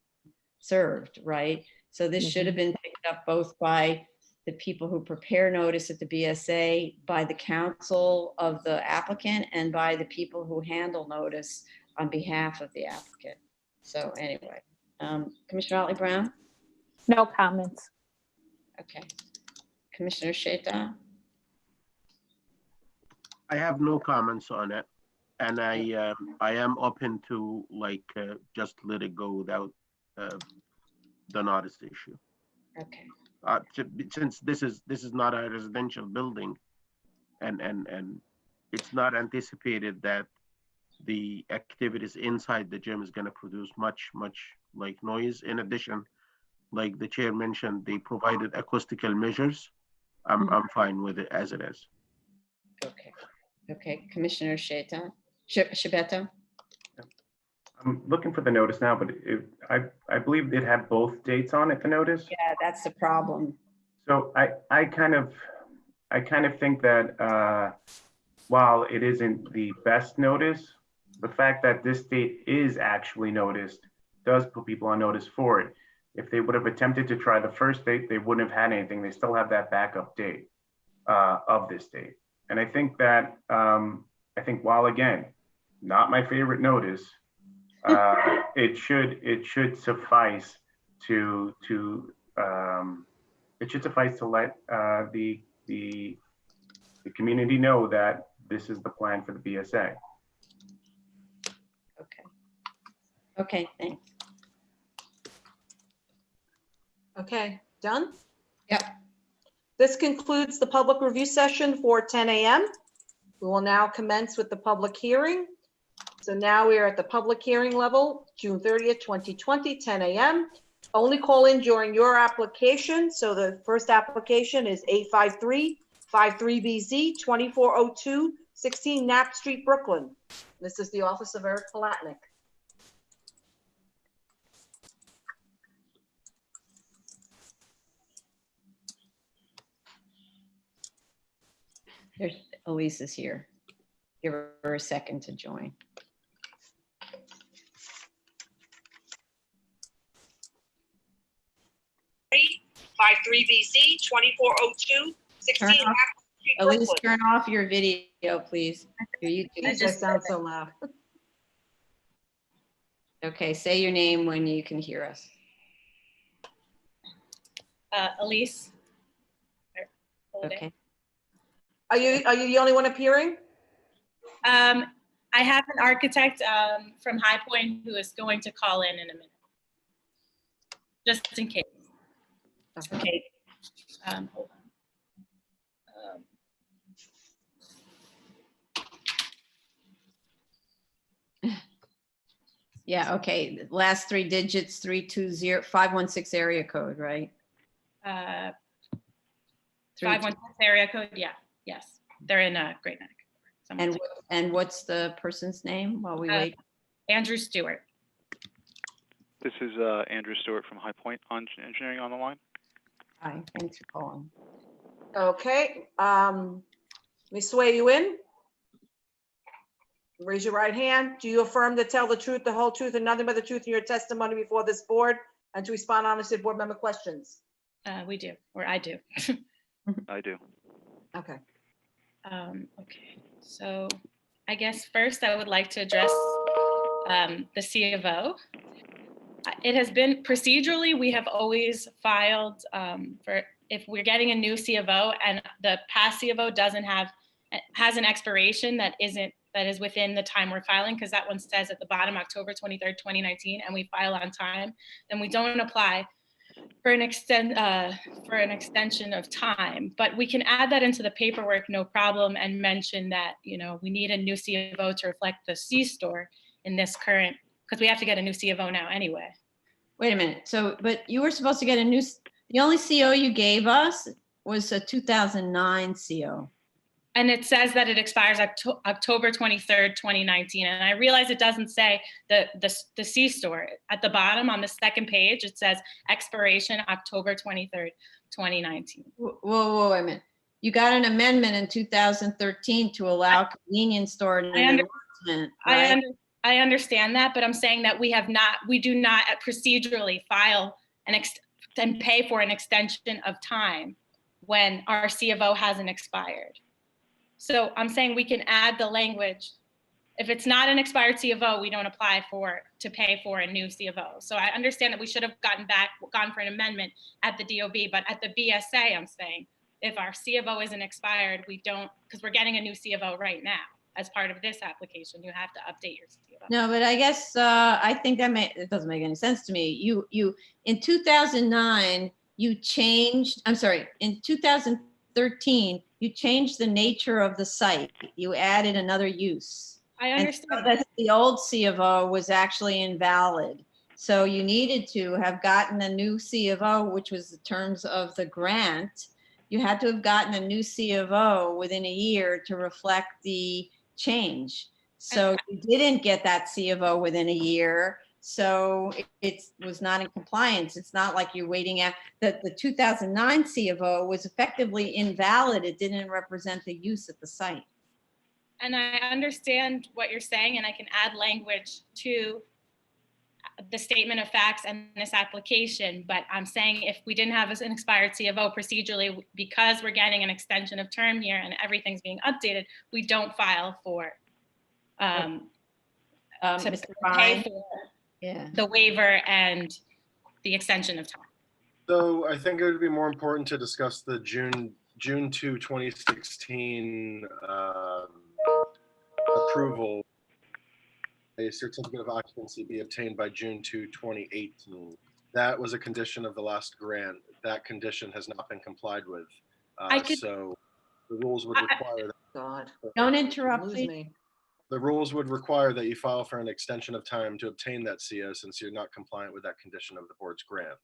served, right? So this should have been picked up both by the people who prepare notice at the BSA, by the counsel of the applicant, and by the people who handle notice on behalf of the applicant. So anyway, Commissioner Otley Brown? No comments. Okay. Commissioner Sheta? I have no comments on it. And I am open to just let it go without the notice issue. Okay. Since this is not a residential building, and it's not anticipated that the activities inside the gym is going to produce much noise. In addition, like the chair mentioned, they provided acoustical measures. I'm fine with it as it is. Okay. Okay. Commissioner Sheta? Shibeta? I'm looking for the notice now, but I believe it had both dates on it, the notice. Yeah, that's the problem. So I kind of think that while it isn't the best notice, the fact that this date is actually noticed does put people on notice for it. If they would have attempted to try the first date, they wouldn't have had anything. They still have that backup date of this date. And I think that, while again, not my favorite notice, it should suffice to let the community know that this is the plan for the BSA. Okay. Okay, thanks. Okay, done? Yep. This concludes the public review session for 10 a.m. We will now commence with the public hearing. So now we are at the public hearing level, June 30th, 2020, 10 a.m. Only call in during your application. So the first application is 853-53BZ 2402 16 Knapp Street, Brooklyn. This is the office of Eric Palatnik. There's Elise is here. Give her a second to join. 3BZ 2402 16 Turn off- Apple Street, Elise, Brooklyn. turn off your video, please. Your YouTube. Jeez, I sound so loud. Okay, say your name when you can hear us. Elise. Okay. Are you the only one appearing? I have an architect from High Point who is going to call in a minute, just in case. Okay. Hold on. Yeah, okay. Last three digits, 320, 516 area code, right? 516 area code. Yeah. Yes. They're in Great Neck. And what's the person's name while we wait? Andrew Stewart. This is Andrew Stewart from High Point Engineering on the line. Hi, thanks for calling. Okay, let me swear you in. Raise your right hand. Do you affirm to tell the truth, the whole truth, and nothing but the truth in your testimony before this board, and to respond honestly to board member questions? We do, or I do. I do. Okay. Okay, so I guess first I would like to address the C of O. It has been procedurally, we have always filed for if we're getting a new C of O and the past C of O has an expiration that is within the time we're filing, because that one says at the bottom October 23rd, 2019, and we file on time, then we don't apply for an extension of time. But we can add that into the paperwork, no problem, and mention that, you know, we need a new C of O to reflect the C store in this current, because we have to get a new C of O now anyway. Wait a minute. So, but you were supposed to get the only CO you gave us was a 2009 CO. And it says that it expires October 23rd, 2019. And I realize it doesn't say the C store. At the bottom on the second page, it says expiration October 23rd, 2019. Whoa, wait a minute. You got an amendment in 2013 to allow convenience store and endorsement, right? I understand that, but I'm saying that we do not procedurally file and pay for an extension of time when our C of O hasn't expired. So I'm saying we can add the language. If it's not an expired C of O, we don't apply to pay for a new C of O. So I understand that we should have gone for an amendment at the DOB, but at the BSA, I'm saying if our C of O isn't expired, we don't, because we're getting a new C of O right now. As part of this application, you have to update your C of O. No, but I guess I think it doesn't make any sense to me. You in 2009 you changed. I'm sorry. In 2013 you changed the nature of the site. You added another use. I understand. And so that the old C of O was actually invalid. So you needed to have gotten a new C of O, which was the terms of the grant. You had to have gotten a new C of O within a year to reflect the change. So you didn't get that C of O within a year. So it was not in compliance. It's not like you're waiting at the 2009 C of O was effectively invalid. It didn't represent the use at the site. And I understand what you're saying, and I can add language to the statement of facts and this application, but I'm saying if we didn't have an expired C of O procedurally, because we're getting an extension of term here and everything's being updated, we don't file for to Mr. pay Fine. for Yeah. the waiver and the extension of time. So I think it would be more important to discuss the June 2, 2016 approval. A certificate of occupancy be obtained by June 2, 2018. That was a condition of the last grant. That condition has not been complied with. So the rules would require that. God. Don't interrupt, Lose please. me. The rules would require that you file for an extension of time to obtain that CO since you're not compliant with that condition of the board's grant.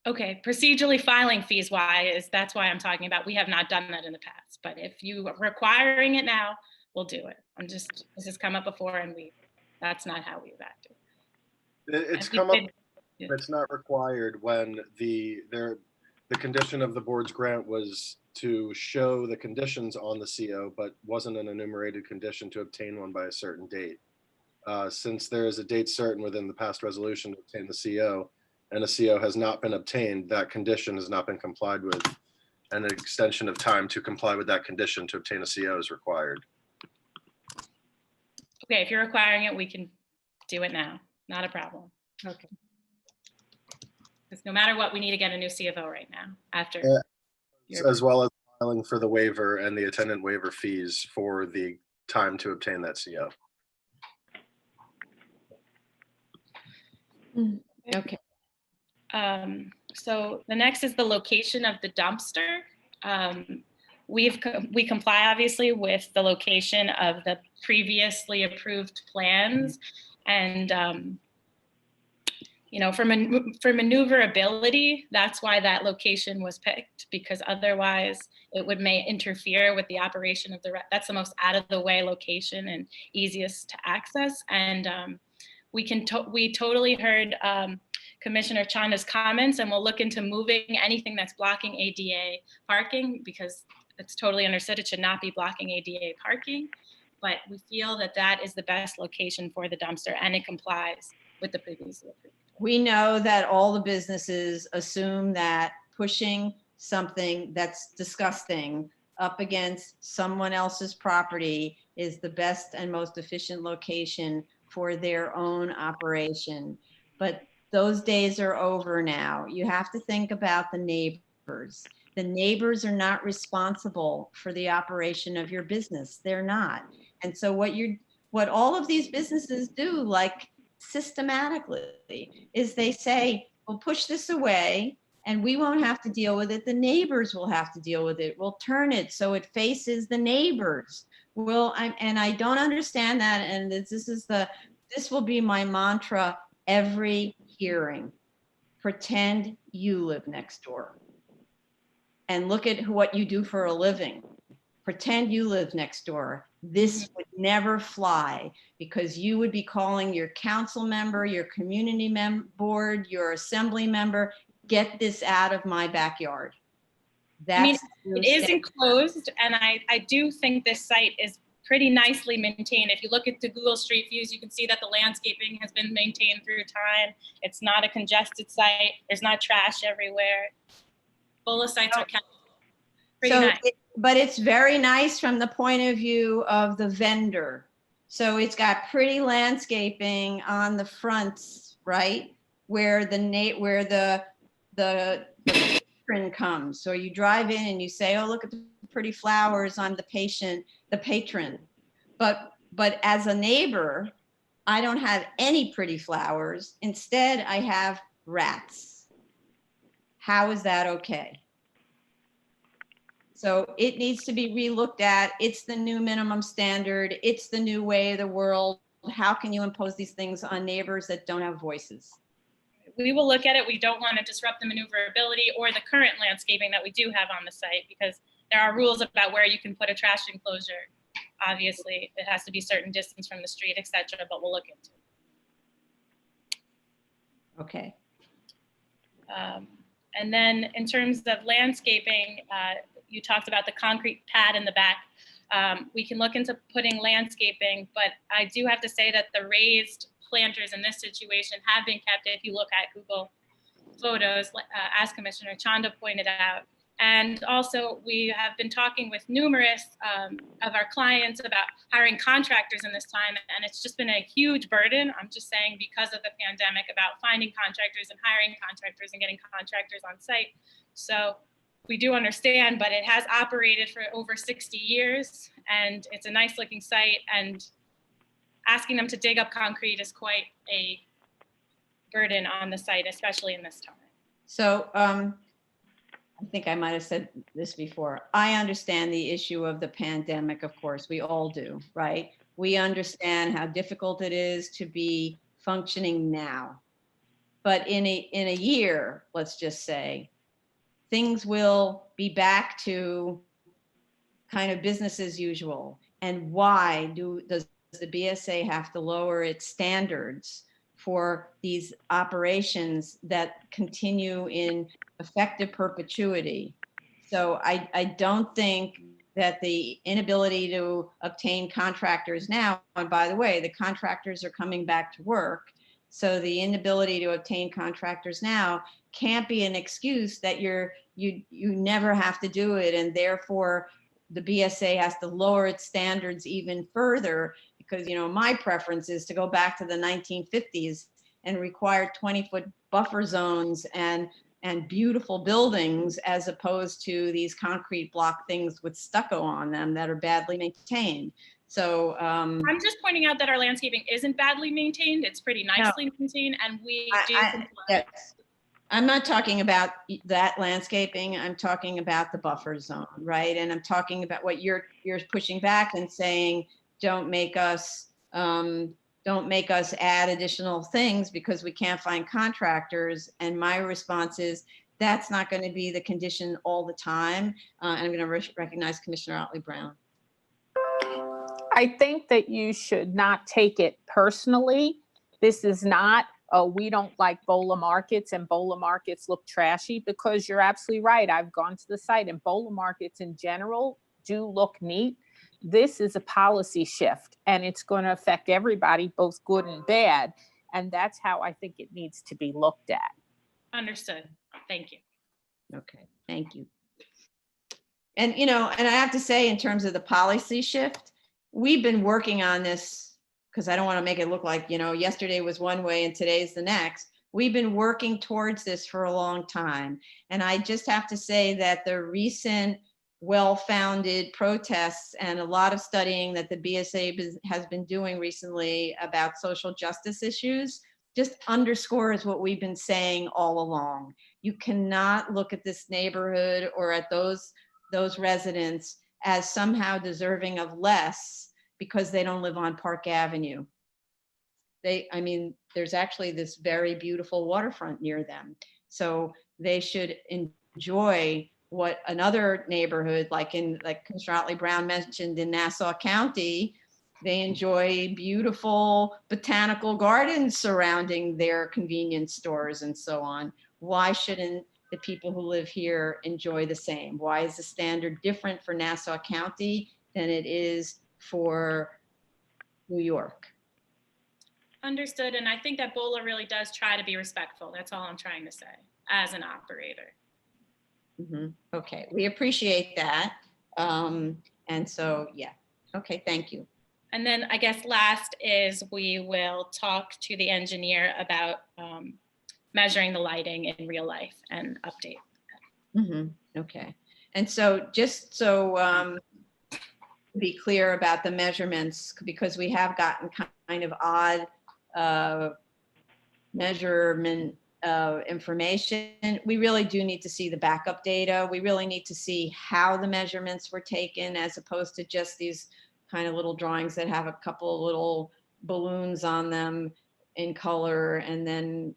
Okay, procedurally filing fees wise, that's why I'm talking about, we have not done that in the past, but if you are requiring it now, we'll do it. This has come up before and that's not how we've acted. It's come up, it's not required when the condition of the board's grant was to show the conditions on the CO, but wasn't an enumerated condition to obtain one by a certain date. Since there is a date certain within the past resolution to obtain the CO, and a CO has not been obtained, that condition has not been complied with, and an extension of time to comply with that condition to obtain a CO is required. Okay, if you're requiring it, we can do it now. Not a problem. Okay. Because no matter what, we need to get a new C of O right now after. As well as filing for the waiver and the attendant waiver fees for the time to obtain that CO. Okay. So the next is the location of the dumpster. We comply obviously with the location of the previously approved plans, and you know, for maneuverability, that's why that location was picked, because otherwise it may interfere with the operation of that's the most out of the way location and easiest to access. And we totally heard Commissioner Chanda's comments, and we'll look into moving anything that's blocking ADA parking, because it's totally understood it should not be blocking ADA parking. But we feel that that is the best location for the dumpster, and it complies with the previously approved. We know that all the businesses assume that pushing something that's disgusting up against someone else's property is the best and most efficient location for their own operation. But those days are over now. You have to think about the neighbors. The neighbors are not responsible for the operation of your business. They're not. And so what all of these businesses do, like systematically, is they say, we'll push this away and we won't have to deal with it. The neighbors will have to deal with it. We'll turn it so it faces the neighbors. And I don't understand that. And this will be my mantra every hearing. Pretend you live next door. And look at what you do for a living. Pretend you live next door. This would never fly, because you would be calling your council member, your community board, your assembly member, get this out of my backyard. That's it is enclosed, and I do think this site is pretty nicely maintained. If you look at the Google Street Views, you can see that the landscaping has been maintained through time. It's not a congested site. There's not trash everywhere. Bola sites are kept pretty nice. But it's very nice from the point of view of the vendor. So it's got pretty landscaping on the fronts, right? Where the patron comes. So you drive in and you say, oh, look at the pretty flowers on the patron. But as a neighbor, I don't have any pretty flowers. Instead, I have rats. How is that okay? So it needs to be relooked at. It's the new minimum standard. It's the new way of the world. How can you impose these things on neighbors that don't have voices? We will look at it. We don't want to disrupt the maneuverability or the current landscaping that we do have on the site, because there are rules about where you can put a trash enclosure. Obviously, it has to be certain distance from the street, etc., but we'll look into it. Okay. And then in terms of landscaping, you talked about the concrete pad in the back. We can look into putting landscaping, but I do have to say that the raised planters in this situation have been kept if you look at Google Photos, as Commissioner Chanda pointed out. And also, we have been talking with numerous of our clients about hiring contractors in this time, and it's just been a huge burden. I'm just saying, because of the pandemic, about finding contractors and hiring contractors and getting contractors on site. So we do understand, but it has operated for over 60 years, and it's a nice looking site, and asking them to dig up concrete is quite a burden on the site, especially in this time. So I think I might have said this before. I understand the issue of the pandemic, of course, we all do, right? We understand how difficult it is to be functioning now. But in a year, let's just say, things will be back to kind of business as usual. And why does the BSA have to lower its standards for these operations that continue in effective perpetuity? So I don't think that the inability to obtain contractors now, and by the way, the contractors are coming back to work. So the inability to obtain contractors now can't be an excuse that you never have to do it, and therefore the BSA has to lower its standards even further, because my preference is to go back to the 1950s and require 20-foot buffer zones and beautiful buildings, as opposed to these concrete block things with stucco on them that are badly maintained. So I'm just pointing out that our landscaping isn't badly maintained. It's pretty nicely maintained, and we do. Yes. I'm not talking about that landscaping. I'm talking about the buffer zone, right? And I'm talking about what you're pushing back and saying, don't make us add additional things because we can't find contractors. And my response is, that's not going to be the condition all the time. And I'm going to recognize Commissioner Otley-Brown. I think that you should not take it personally. This is not, oh, we don't like Bola markets and Bola markets look trashy, because you're absolutely right. I've gone to the site and Bola markets in general do look neat. This is a policy shift, and it's going to affect everybody, both good and bad. And that's how I think it needs to be looked at. Understood. Thank you. Okay, thank you. And, and I have to say, in terms of the policy shift, we've been working on this, because I don't want to make it look like, yesterday was one way and today's the next. We've been working towards this for a long time. And I just have to say that the recent well-founded protests and a lot of studying that the BSA has been doing recently about social justice issues just underscores what we've been saying all along. You cannot look at this neighborhood or at those residents as somehow deserving of less because they don't live on Park Avenue. There's actually this very beautiful waterfront near them. So they should enjoy what another neighborhood, like Commissioner Otley-Brown mentioned in Nassau County, they enjoy beautiful botanical gardens surrounding their convenience stores and so on. Why shouldn't the people who live here enjoy the same? Why is the standard different for Nassau County than it is for New York? Understood. And I think that Bola really does try to be respectful. That's all I'm trying to say as an operator. Mm-hmm. Okay, we appreciate that. And so, yeah. Okay, thank you. And then I guess last is we will talk to the engineer about measuring the lighting in real life and update. Mm-hmm. Okay. And so just so to be clear about the measurements, because we have gotten kind of odd measurement information, we really do need to see the backup data. We really need to see how the measurements were taken, as opposed to just these kind of little drawings that have a couple of little balloons on them in color, and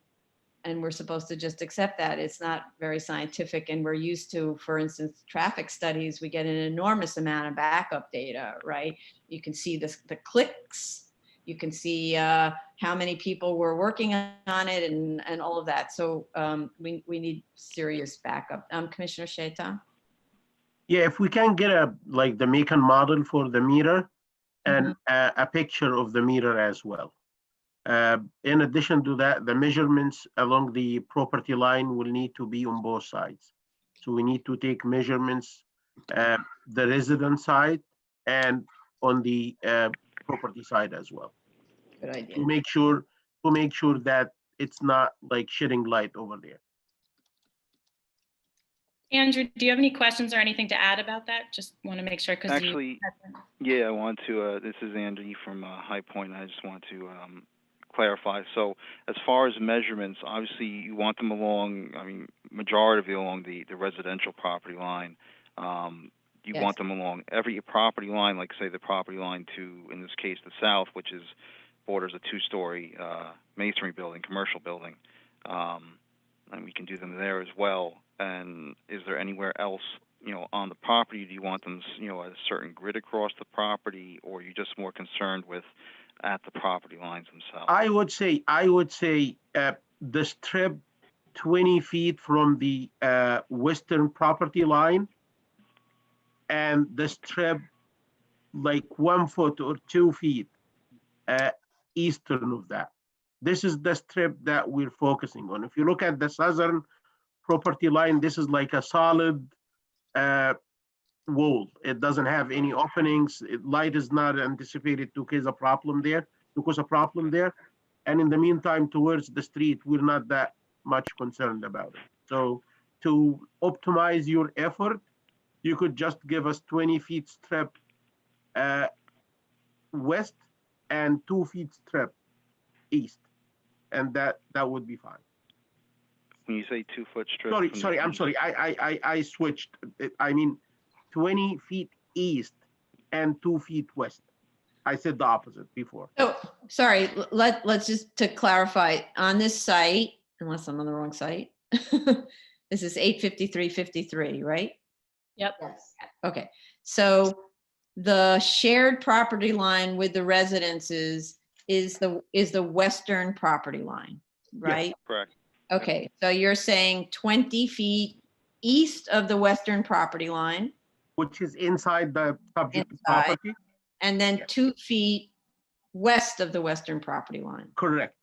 we're supposed to just accept that. It's not very scientific, and we're used to, for instance, traffic studies, we get an enormous amount of backup data, right? You can see the clicks, you can see how many people were working on it, and all of that. So we need serious backup. Commissioner Shaitan? Yeah, if we can get the make and model for the meter and a picture of the meter as well. In addition to that, the measurements along the property line will need to be on both sides. So we need to take measurements the resident side and on the property side as well. Good idea. To make sure that it's not like shedding light over there. Andrew, do you have any questions or anything to add about that? Just want to make sure. Actually, yeah, I want to, this is Andy from High Point. I just want to clarify. So as far as measurements, obviously you want them along, majority along the residential property line. You Yes. want them along every property line, like say the property line to, in this case, the south, which borders a two-story masonry building, commercial building. And we can do them there as well. And is there anywhere else, on the property? Do you want them, at a certain grid across the property, or are you just more concerned with at the property lines themselves? I would say the strip 20 feet from the western property line, and the strip like 1 foot or 2 feet eastern of that. This is the strip that we're focusing on. If you look at the southern property line, this is like a solid wall. It doesn't have any openings. Light is not anticipated to cause a problem there. And in the meantime, towards the street, we're not that much concerned about it. So to optimize your effort, you could just give us 20 feet strip west and 2 feet strip east, and that would be fine. When you say 2-foot strip. I'm sorry. I switched. I mean, 20 feet east and 2 feet west. I said the opposite before. So, sorry, let's just to clarify, on this site, unless I'm on the wrong site, this is 85353, right? Yep. Yes. Okay, so the shared property line with the residences is the western property line, right? Correct. Okay, so you're saying 20 feet east of the western property line, Which is inside the subject Inside. property? and then 2 feet west of the western property line. Correct.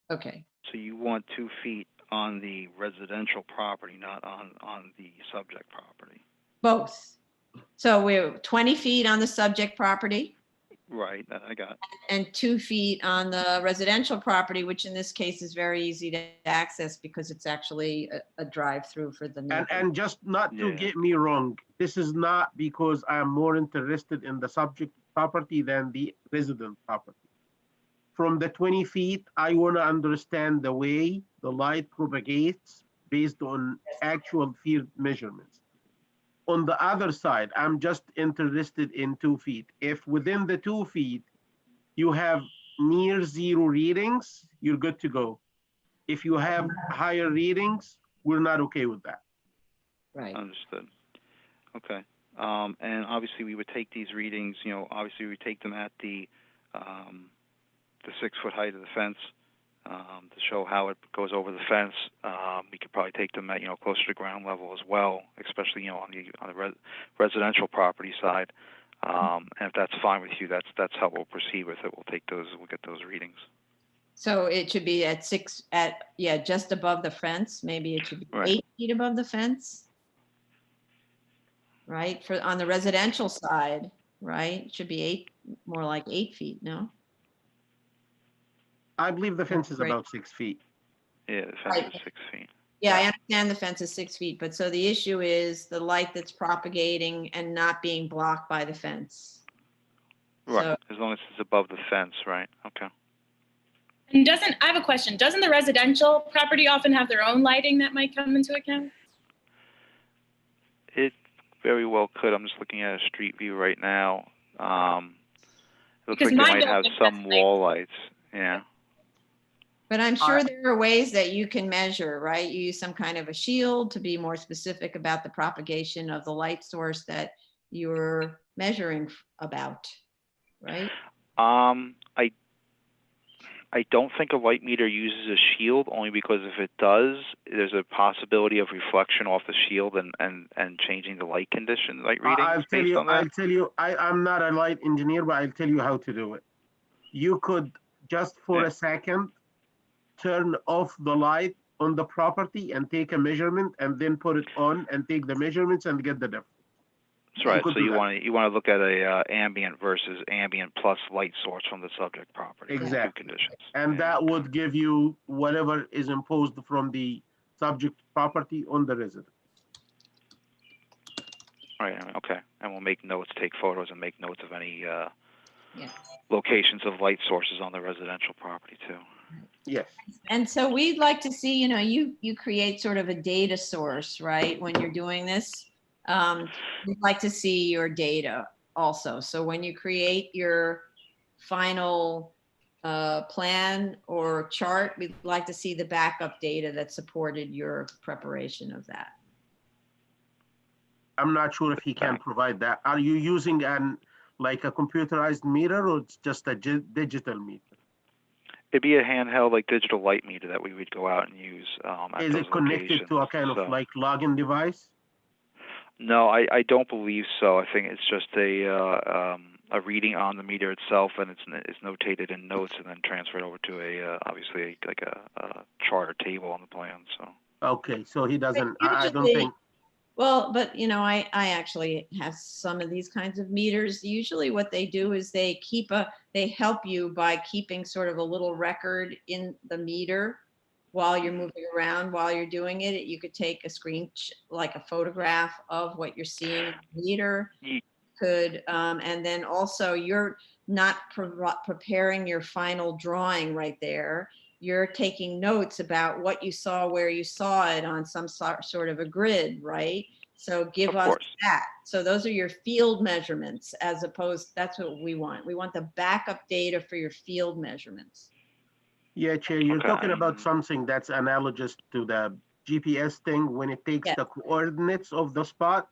Okay, So you want 2 feet on the residential property, not on the subject property. both. So we're 20 feet on the subject property Right, that I got. and 2 feet on the residential property, which in this case is very easy to access because it's actually a drive-through for the neighbor. And just not to Yeah. get me wrong, this is not because I'm more interested in the subject property than the resident property. From the 20 feet, I want to understand the way the light propagates based on actual field measurements. On the other side, I'm just interested in 2 feet. If within the 2 feet, you have near zero readings, you're good to go. If you have higher readings, we're not okay with that. Right. Understood. Okay. And obviously we would take these readings, obviously we take them at the 6-foot height of the fence to show how it goes over the fence. We could probably take them at, closer to ground level as well, especially, on the residential property side. And if that's fine with you, that's how we'll proceed with it. We'll get those readings. So it should be at just above the fence. Maybe it should be Right. 8 feet above the fence. Right, on the residential side, right? It should be more like 8 feet, no? I believe the fence is Right. about 6 feet. Yeah, the fence is 6 feet. Yeah, I understand the fence is 6 feet, but so the issue is the light that's propagating and not being blocked by the fence. Right, So- as long as it's above the fence, right? Okay. And I have a question. Doesn't the residential property often have their own lighting that might come into account? It very well could. I'm just looking at a street view right now. It looks Because like my they might have building some has wall lights. Yeah. But I'm sure there are ways that you can measure, right? You use some kind of a shield to be more specific about the propagation of the light source that you're measuring about, right? I don't think a light meter uses a shield, only because if it does, there's a possibility of reflection off the shield and changing the light condition, light readings based on that. I'm not a light engineer, but I'll tell you how to do it. You could just for a second turn off the light on the property and take a measurement and then put it on and take the measurements and get the difference. That's right. could So do you that. want to look at a ambient versus ambient plus light source from the subject property. Those two Exactly. conditions. And Yeah. that would give you whatever is imposed from the subject property on the resident. Right. Okay. And we'll make notes, take photos, and make notes of any Yeah. locations of light sources on the residential property too. Yes. And so we'd like to see, you create sort of a data source, right? When you're doing this, we'd like to see your data also. So when you create your final plan or chart, we'd like to see the backup data that supported your preparation of that. I'm not sure if he can provide that. Are you using like a computerized meter or it's just a digital meter? It'd be a handheld, like digital light meter that we would go out and use. At Is those it connected to a kind locations. of like login device? No, I don't believe so. I think it's just a a reading on the meter itself, and it's notated in notes, and then transferred over to a obviously like a chart or table on the plan. So Okay, so he doesn't, I don't Usually- think, Well, but you know, I actually have some of these kinds of meters. Usually what they do is they help you by keeping sort of a little record in the meter while you're moving around, while you're doing it. You could take a like a photograph of what you're seeing in the meter. Ye- Could, and then also you're not preparing your final drawing right there. You're taking notes about what you saw, where you saw it on some sort of a grid, right? So give Of us course. that. So those are your field measurements as opposed, that's what we want. We want the backup data for your field measurements. yeah, Chair, you're Okay. talking about something that's analogous to the GPS thing when it takes Yeah. the coordinates of the spot,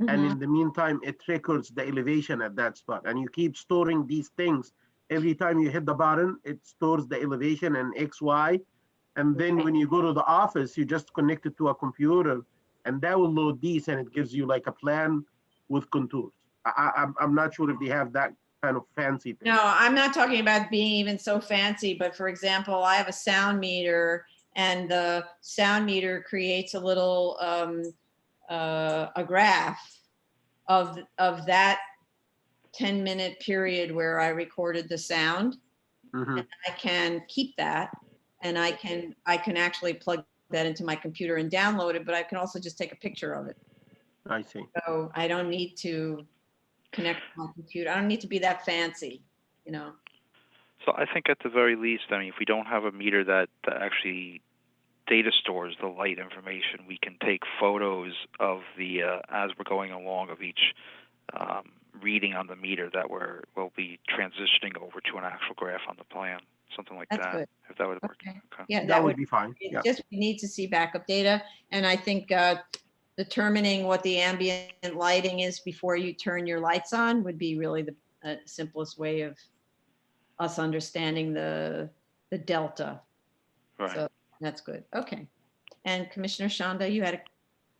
and Mhm. in the meantime, it records the elevation at that spot. And you keep storing these things. Every time you hit the button, it stores the elevation and X, Y. And then Right. when you go to the office, you just connect it to a computer, and that will load these, and it gives you like a plan with contours. I'm not sure if they have that kind of fancy thing. No, I'm not talking about being even so fancy, but for example, I have a sound meter and the sound meter creates a little, a graph of that 10-minute period where I recorded the sound. Mhm. I can keep that and I can actually plug that into my computer and download it, but I can also just take a picture of it. I see. So I don't need to connect to my computer. I don't need to be that fancy, you know? So I think at the very least, I mean, if we don't have a meter that actually data stores the light information, we can take photos of the as we're going along of each reading on the meter that we'll be transitioning over to an actual graph on the plan, something like That's that. good. If that would work. Okay. Okay. Yeah, That would be fine. it's Yeah. just, we need to see backup data. And I think determining what the ambient lighting is before you turn your lights on would be really the simplest way of us understanding the delta. Right. So that's good. Okay. And Commissioner Shanda, you had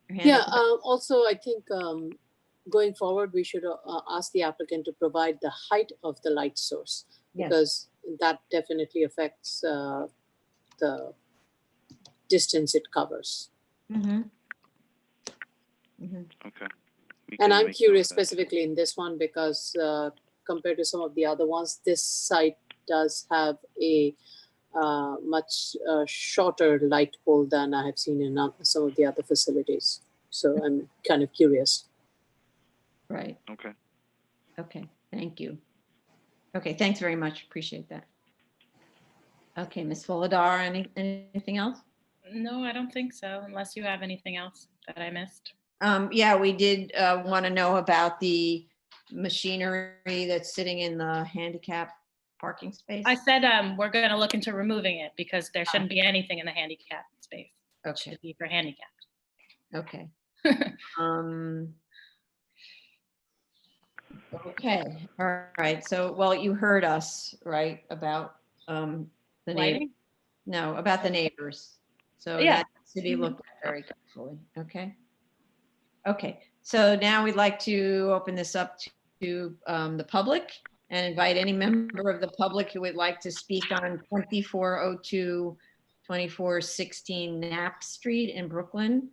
your hand Yeah, up. also, I think going forward, we should ask the applicant to provide the height of the light source, Yes. because that definitely affects the distance it covers. Mhm. Mhm. Okay. We And can I'm make note curious of that. specifically in this one because compared to some of the other ones, this site does have a much shorter light pole than I have seen in some of the other facilities. So I'm kind of curious. Right. Okay. Okay. Thank you. Okay. Thanks very much. Appreciate that. Okay, Ms. Fuladar, anything else? No, I don't think so, unless you have anything else that I missed. Yeah, we did want to know about the machinery that's sitting in the handicap parking space. I said we're going to look into removing it because there shouldn't be anything in the handicap space. It Okay, should be for handicapped. okay. Okay, all right. So, well, you heard us, right, about the neighbor. Lighting? No, about the neighbors. So Yeah. that needs to be looked at very carefully, okay? Okay, so now we'd like to open this up to the public and invite any member of the public who would like to speak on 2402, 2416 Knapp Street in Brooklyn,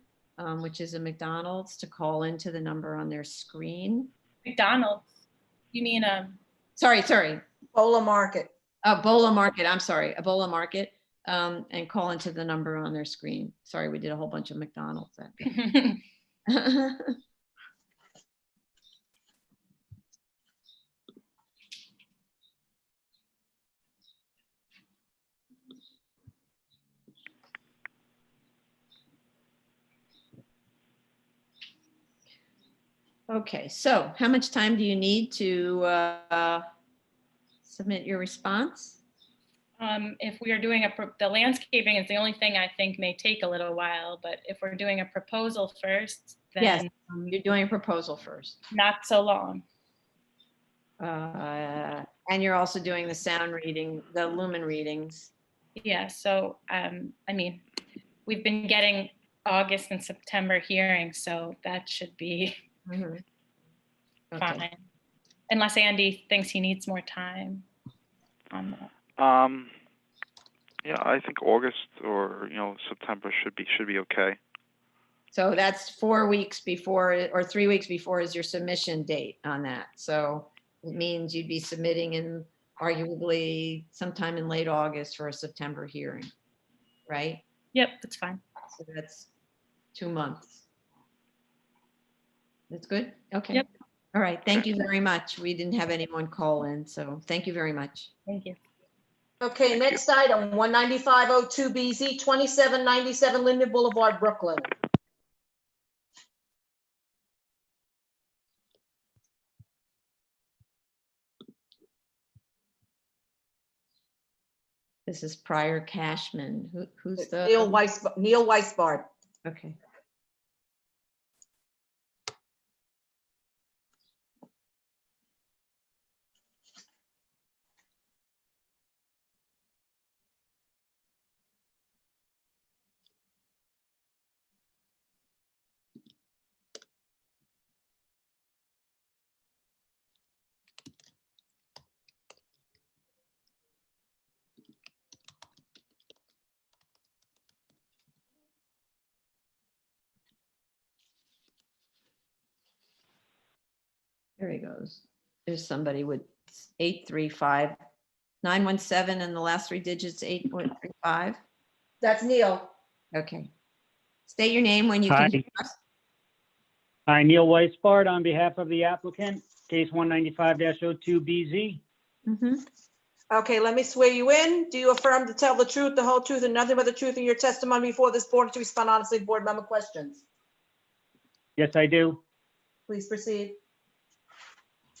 which is a McDonald's, to call into the number on their screen. McDonald's. You mean Sorry, Bola Market. Ebola Market, I'm sorry, Ebola Market, and call into the number on their screen. Sorry, we did a whole bunch of McDonald's that day. Okay, so how much time do you need to submit your response? if we are doing the landscaping is the only thing I think may take a little while, but if we're doing a proposal first, then Yes, you're doing a proposal first. not so long. And you're also doing the sound reading, the lumen readings. Yeah, so I mean, we've been getting August and September hearings, so that should be Okay. fine. unless Andy thinks he needs more time on that. Yeah, I think August or September should be okay. So that's 4 weeks before, or 3 weeks before is your submission date on that. So it means you'd be submitting in arguably sometime in late August for a September hearing, right? Yep, that's fine. So that's 2 months. That's good? Okay. Yep. All right, thank you very much. We didn't have anyone call in, so thank you very much. Thank you. Okay, next item, 19502BZ, 2797 Linden Boulevard, Brooklyn. This is Prior Cashman. Who's the? Neil Weisbard. Okay. There he goes. There's somebody with 835-917 and the last 3 digits 8.35. That's Neil. Okay. State your name when you Hi. can hear us. Hi, Neil Weisbard on behalf of the applicant, case 195-02BZ. Okay, let me swear you in. Do you affirm to tell the truth, the whole truth, and nothing but the truth in your testimony before this board to respond honestly to board member questions? Yes, I do. Please proceed.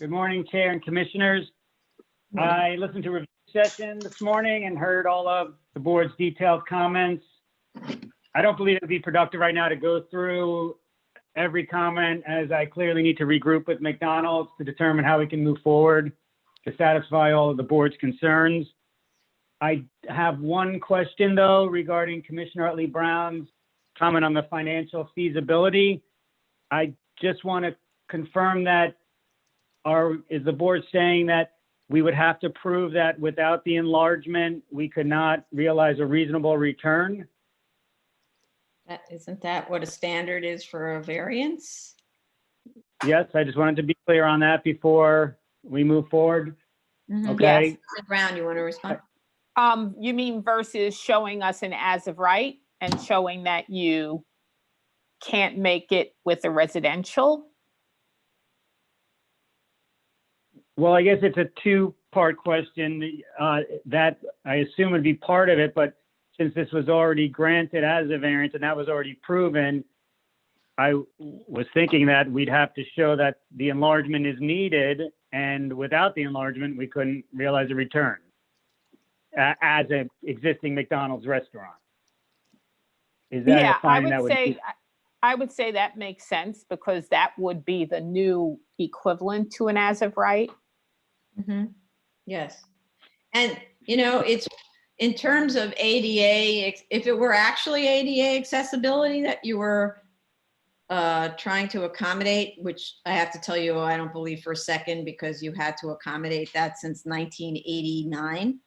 Good morning, Chair and Commissioners. I listened to review session this morning and heard all of the board's detailed comments. I don't believe it would be productive right now to go through every comment, as I clearly need to regroup with McDonald's to determine how we can move forward to satisfy all of the board's concerns. I have one question, though, regarding Commissioner Utley Brown's comment on the financial feasibility. I just want to confirm that, is the board saying that we would have to prove that without the enlargement, we could not realize a reasonable return? Isn't that what a standard is for a variance? Yes, I just wanted to be clear on that before we move forward. Okay. Yes. Brown, you want to respond? You mean versus showing us an as of right and showing that you can't make it with a residential? Well, I guess it's a two-part question that I assume would be part of it, but since this was already granted as a variance and that was already proven, I was thinking that we'd have to show that the enlargement is needed, and without the enlargement, we couldn't realize a return as an existing McDonald's restaurant. Is that Yeah, a finding that would be? I would say that makes sense because that would be the new equivalent to an as of right. Yes. And, it's in terms of ADA, if it were actually ADA accessibility that you were trying to accommodate, which I have to tell you, I don't believe for a second, because you had to accommodate that since 1989.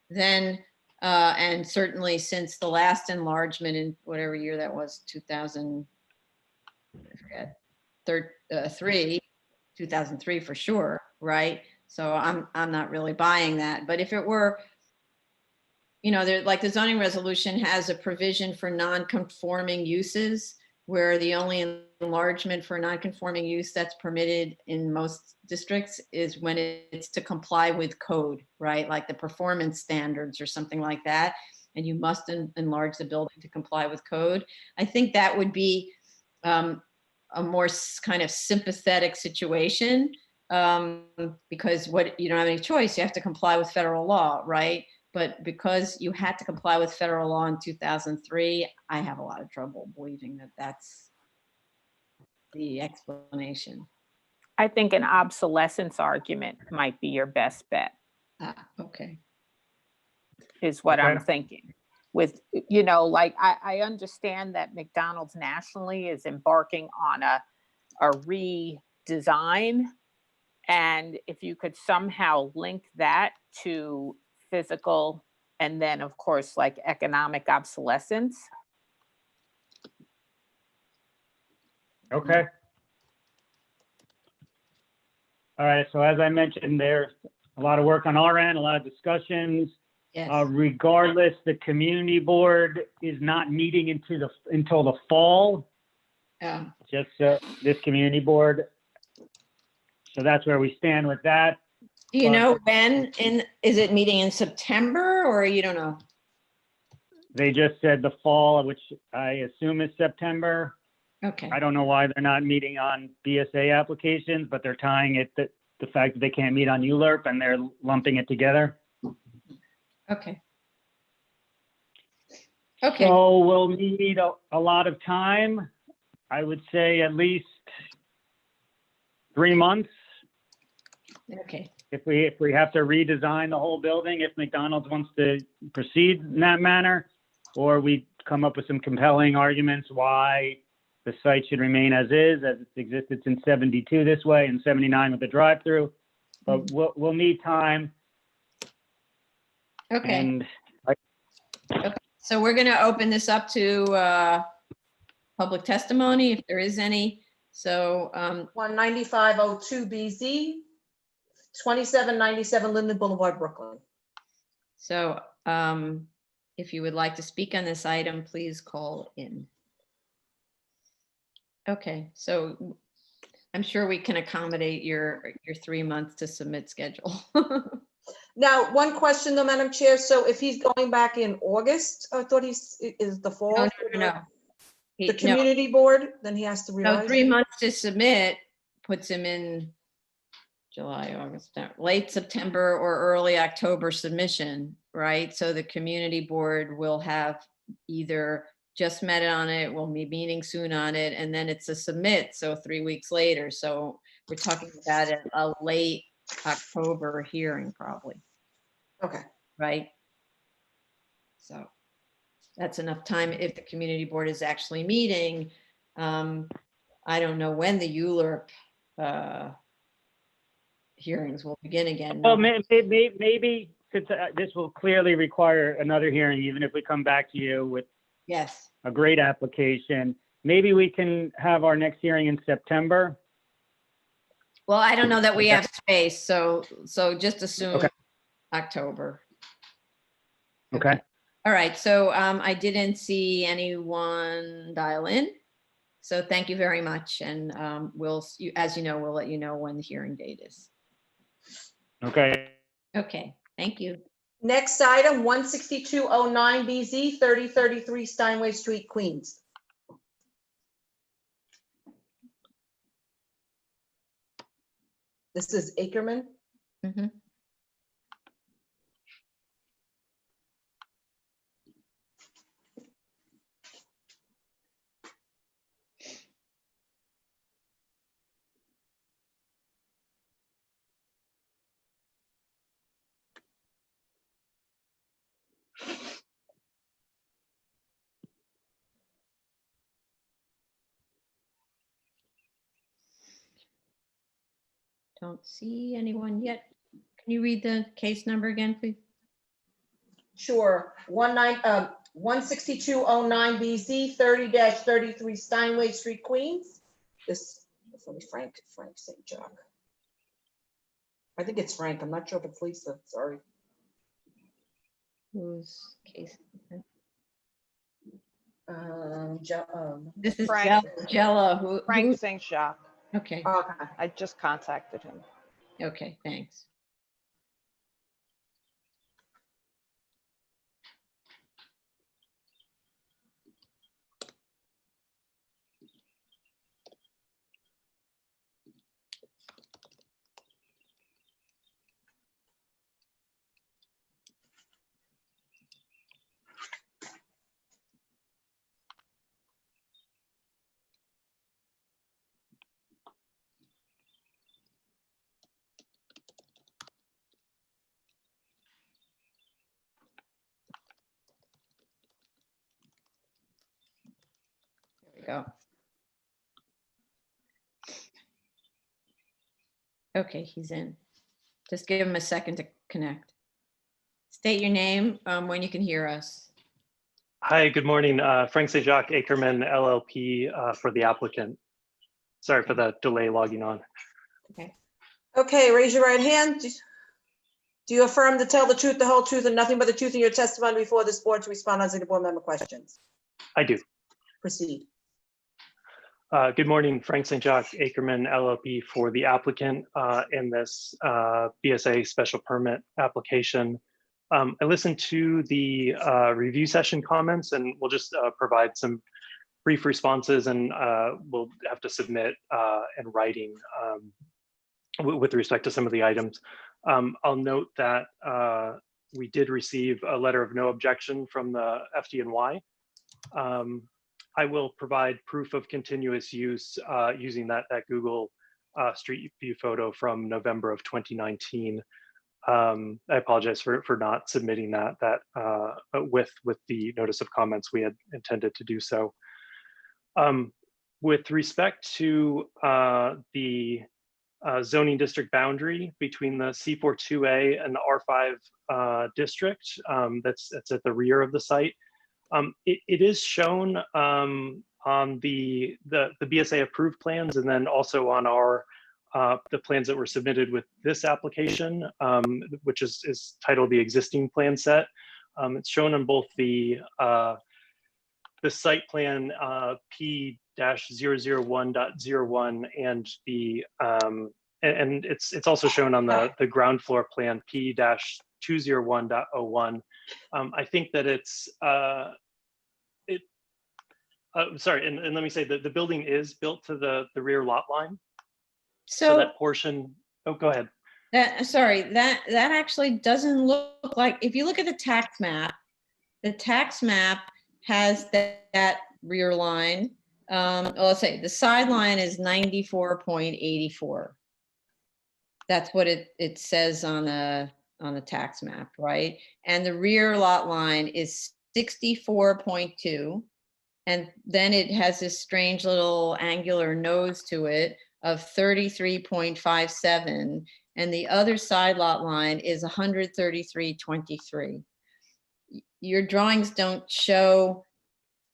Then, and certainly since the last enlargement in whatever year that was, 2003 for sure, right? So I'm not really buying that. But if it were, like the zoning resolution has a provision for non-conforming uses, where the only enlargement for non-conforming use that's permitted in most districts is when it's to comply with code, right? Like the performance standards or something like that. And you must enlarge the building to comply with code. I think that would be a more kind of sympathetic situation because you don't have any choice. You have to comply with federal law, right? But because you had to comply with federal law in 2003, I have a lot of trouble believing that that's the explanation. I think an obsolescence argument might be your best bet. Okay. Is what Okay. I'm thinking. With, I understand that McDonald's nationally is embarking on a redesign And if you could somehow link that to physical and then, of course, like economic obsolescence. Okay. All right, so as I mentioned, there's a lot of work on our end, a lot of discussions. Yes. Regardless, the community board is not meeting until the fall, Yeah. just this community board. So that's where we stand with that. Do you But- know when is it meeting in September or you don't know? They just said the fall, which I assume is September. Okay. I don't know why they're not meeting on BSA applications, but they're tying it to the fact that they can't meet on ULURP and they're lumping it together. Okay. Okay. So we'll need a lot of time. I would say at least 3 months. Okay. If we have to redesign the whole building, if McDonald's wants to proceed in that manner, or we come up with some compelling arguments why the site should remain as is, as it's existed since 72 this way and 79 with the drive-through. But we'll need time. Okay. And So we're going to open this up to public testimony if there is any. So 19502BZ, 2797 Linden Boulevard, Brooklyn. So if you would like to speak on this item, please call in. Okay, so I'm sure we can accommodate your 3 months to submit schedule. Now, one question though, Madam Chair. So if he's going back in August, I thought is the fall. No. The community board, then he has to No, revise. 3 months to submit puts him in July, August, late September or early October submission, right? So the community board will have either just met on it, will be meeting soon on it, and then it's a submit, so 3 weeks later. So we're talking about a late October hearing probably. Okay. Right? So that's enough time if the community board is actually meeting. I don't know when the ULURP hearings will begin again. well, maybe since this will clearly require another hearing, even if we come back to you with Yes. a great application, maybe we can have our next hearing in September. Well, I don't know that we have space, so just assume Okay. October. Okay. All right, so I didn't see anyone dial in. So thank you very much. And as you know, we'll let you know when the hearing date is. Okay. Okay, thank you. Next item, 16209BZ, 3033 Steinway Street, Queens. This is Ackerman. Mhm. Don't see anyone yet. Can you read the case number again, please? Sure, 16209BZ, 30-33 Steinway Street, Queens. This is Frank St. John. I think it's Frank. I'm not sure if it's Lisa. Sorry. Whose case? This is Frank. Jella. Who? Frank St. Jacques. Okay. Okay. I just contacted him. Okay, thanks. There we go. Okay, he's in. Just give him a second to connect. State your name when you can hear us. Hi, good morning. Frank St. Jacques, Ackerman LLP for the applicant. Sorry for the delay logging on. Okay. Okay, raise your right hand. Do you affirm to tell the truth, the whole truth, and nothing but the truth in your testimony before this board to respond to the board member questions? I do. Proceed. Good morning, Frank St. Jacques, Ackerman LLP for the applicant in this BSA special permit application. I listened to the review session comments, and we'll just provide some brief responses, and we'll have to submit in writing with respect to some of the items. I'll note that we did receive a letter of no objection from the FDNY. I will provide proof of continuous use using that Google Street View photo from November of 2019. I apologize for not submitting that with the notice of comments. We had intended to do so. With respect to the zoning district boundary between the C42A and the R5 district that's at the rear of the site, it is shown on the BSA approved plans, and then also on our the plans that were submitted with this application, which is titled the existing plan set. It's shown on both the site plan P-001.01 and the and it's also shown on the ground floor plan P-201.01. I think that it's sorry, and let me say that the building is built to the rear lot line. So that portion, oh, go ahead. Sorry, that actually doesn't look like, if you look at the tax map has that rear line. Let's say the sideline is 94.84. That's what it says on the tax map, right? And the rear lot line is 64.2. And then it has this strange little angular nose to it of 33.57. And the other side lot line is 133.23. Your drawings don't show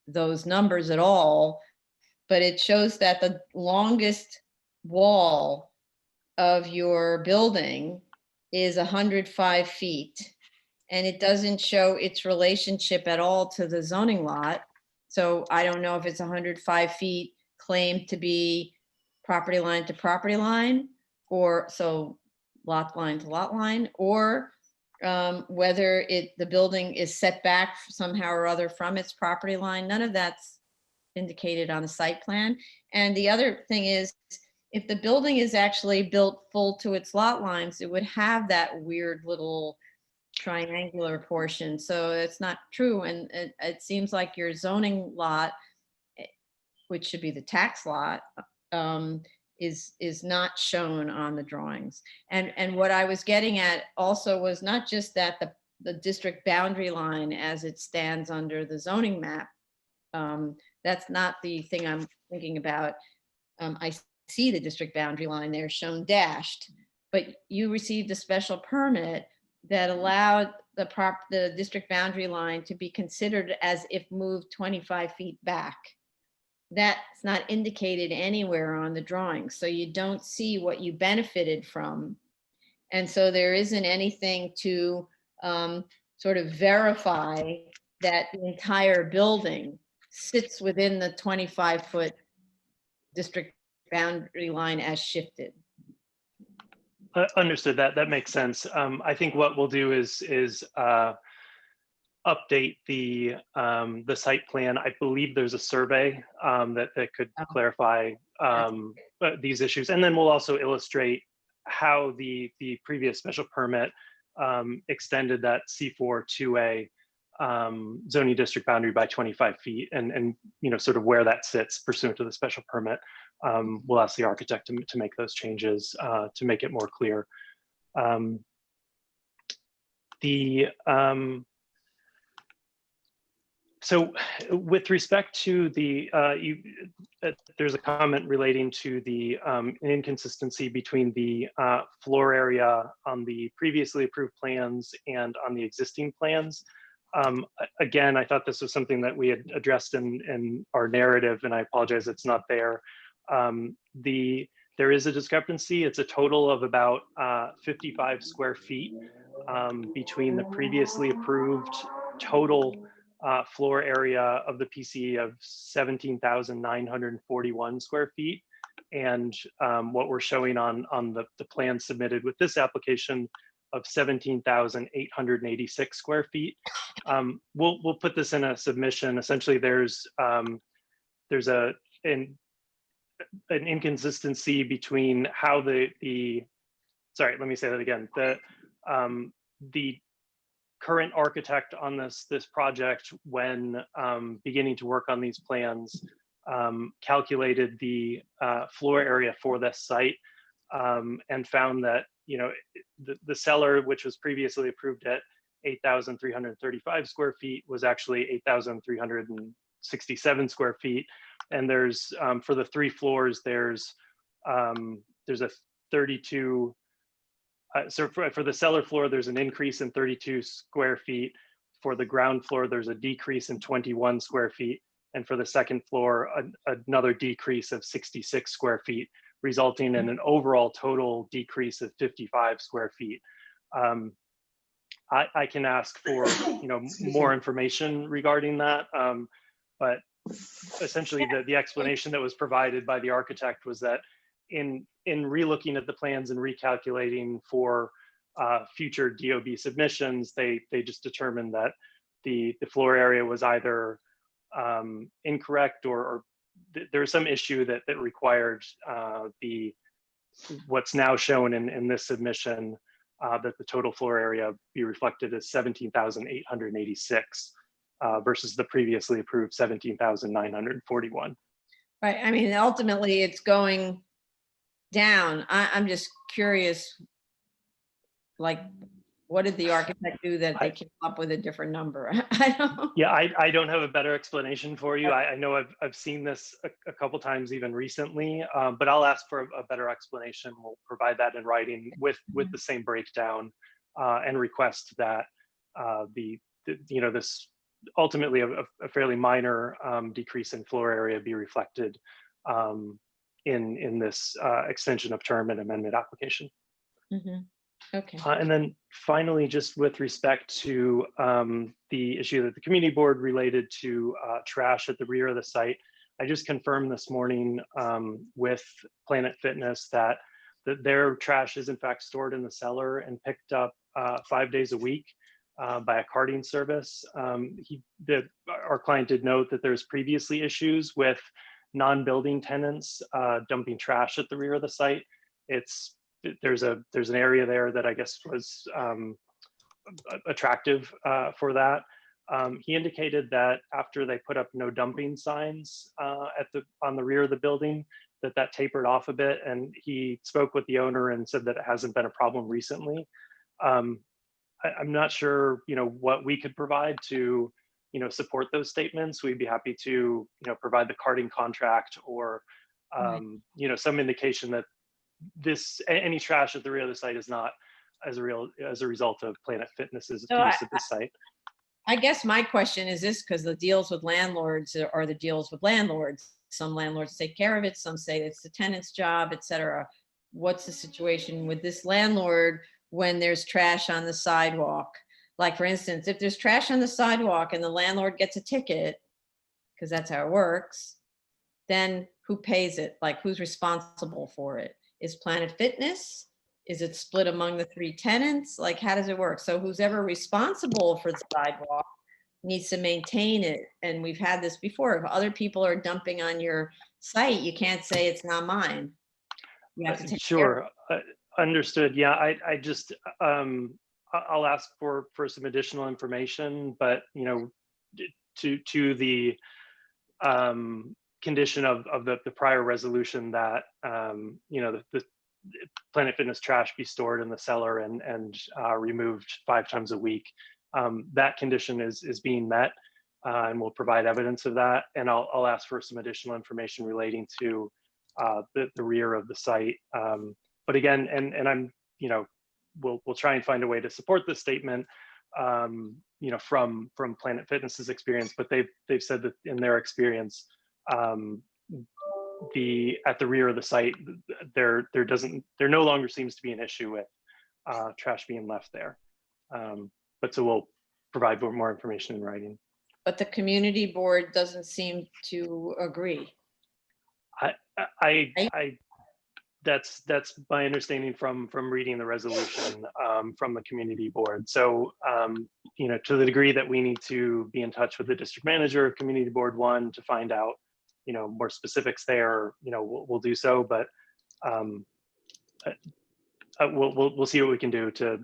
those numbers at all, but it shows that the longest wall of your building is 105 feet. And it doesn't show its relationship at all to the zoning lot. So I don't know if it's 105 feet claimed to be property line to property line, or so lot line to lot line, or whether the building is set back somehow or other from its property line. None of that's indicated on the site plan. And the other thing is, if the building is actually built full to its lot lines, it would have that weird little triangular portion. So it's not true. And it seems like your zoning lot, which should be the tax lot, is not shown on the drawings. And what I was getting at also was not just that the district boundary line as it stands under the zoning map, that's not the thing I'm thinking about. I see the district boundary line there shown dashed, but you received a special permit that allowed the district boundary line to be considered as if moved 25 feet back. That's not indicated anywhere on the drawing. So you don't see what you benefited from. And so there isn't anything to sort of verify that the entire building sits within the 25-foot district boundary line as shifted. Understood. That makes sense. I think what we'll do is update the site plan. I believe there's a survey that could clarify these issues, and then we'll also illustrate how the previous special permit extended that C42A zoning district boundary by 25 feet, and sort of where that sits pursuant to the special permit. We'll ask the architect to make those changes to make it more clear. So with respect to the, there's a comment relating to the inconsistency between the floor area on the previously approved plans and on the existing plans. Again, I thought this was something that we had addressed in our narrative, and I apologize it's not there. There is a discrepancy. It's a total of about 55 square feet between the previously approved total floor area of the PCE of 17,941 square feet, and what we're showing on the plan submitted with this application of 17,886 square feet. We'll put this in a submission. Essentially, there's an inconsistency between how sorry, let me say that again. The current architect on this project, when beginning to work on these plans, calculated the floor area for this site and found that the cellar, which was previously approved at 8,335 square feet, was actually 8,367 square feet. And there's for the 3 floors, there's a 32. So for the cellar floor, there's an increase in 32 square feet. For the ground floor, there's a decrease in 21 square feet. And for the second floor, another decrease of 66 square feet, resulting in an overall total decrease of 55 square feet. I can ask for more information regarding that, but essentially the explanation that was provided by the architect was that in relooking at the plans and recalculating for future DOB submissions, they just determined that the floor area was either incorrect or there was some issue that required what's now shown in this submission, that the total floor area be reflected as 17,886 versus the previously approved 17,941. Right. I mean, ultimately, it's going down. I'm just curious, like, what did the architect do that they came up with a different number? I don't. Yeah, I don't have a better explanation for you. I know I've seen this a couple times even recently, but I'll ask for a better explanation. We'll provide that in writing with the same breakdown and request that this ultimately a fairly minor decrease in floor area be reflected in this extension of term and amendment application. Mm-hmm. Okay. And then finally, just with respect to the issue that the community board related to trash at the rear of the site, I just confirmed this morning with Planet Fitness that their trash is in fact stored in the cellar and picked up 5 days a week by a carting service. Our client did note that there's previously issues with non-building tenants dumping trash at the rear of the site. There's an area there that I guess was attractive for that. He indicated that after they put up no dumping signs on the rear of the building, that tapered off a bit, and he spoke with the owner and said that it hasn't been a problem recently. I'm not sure, what we could provide to, support those statements. We'd be happy to, provide the carting contract or, some indication that any trash at the rear of the site is not as a result of Planet Fitness's use of the site. I guess my question is this, because the deals with landlords are the deals with landlords. Some landlords take care of it, some say it's the tenant's job, etc. What's the situation with this landlord when there's trash on the sidewalk? Like, for instance, if there's trash on the sidewalk and the landlord gets a ticket, because that's how it works, then who pays it? Like, who's responsible for it? Is Planet Fitness? Is it split among the 3 tenants? Like, how does it work? So who's ever responsible for the sidewalk needs to maintain it. And we've had this before. If other people are dumping on your site, you can't say it's not mine. You have to take Sure. Understood. Yeah, I just, I'll ask for some additional information, but, to the condition of the prior resolution that, the Planet Fitness trash be stored in the cellar and removed 5 times a week. That condition is being met. and we'll provide evidence of that. And I'll ask for some additional information relating to the rear of the site. But again, and I'm, we'll try and find a way to support this statement, from Planet Fitness's experience, but they've said that in their experience, at the rear of the site, there no longer seems to be an issue with trash being left there. But so we'll provide more information in writing. But the community board doesn't seem to agree. That's my understanding from reading the resolution from the community board. So to the degree that we need to be in touch with the district manager of community board 1 to find out more specifics there, we'll do so. But we'll see what we can do to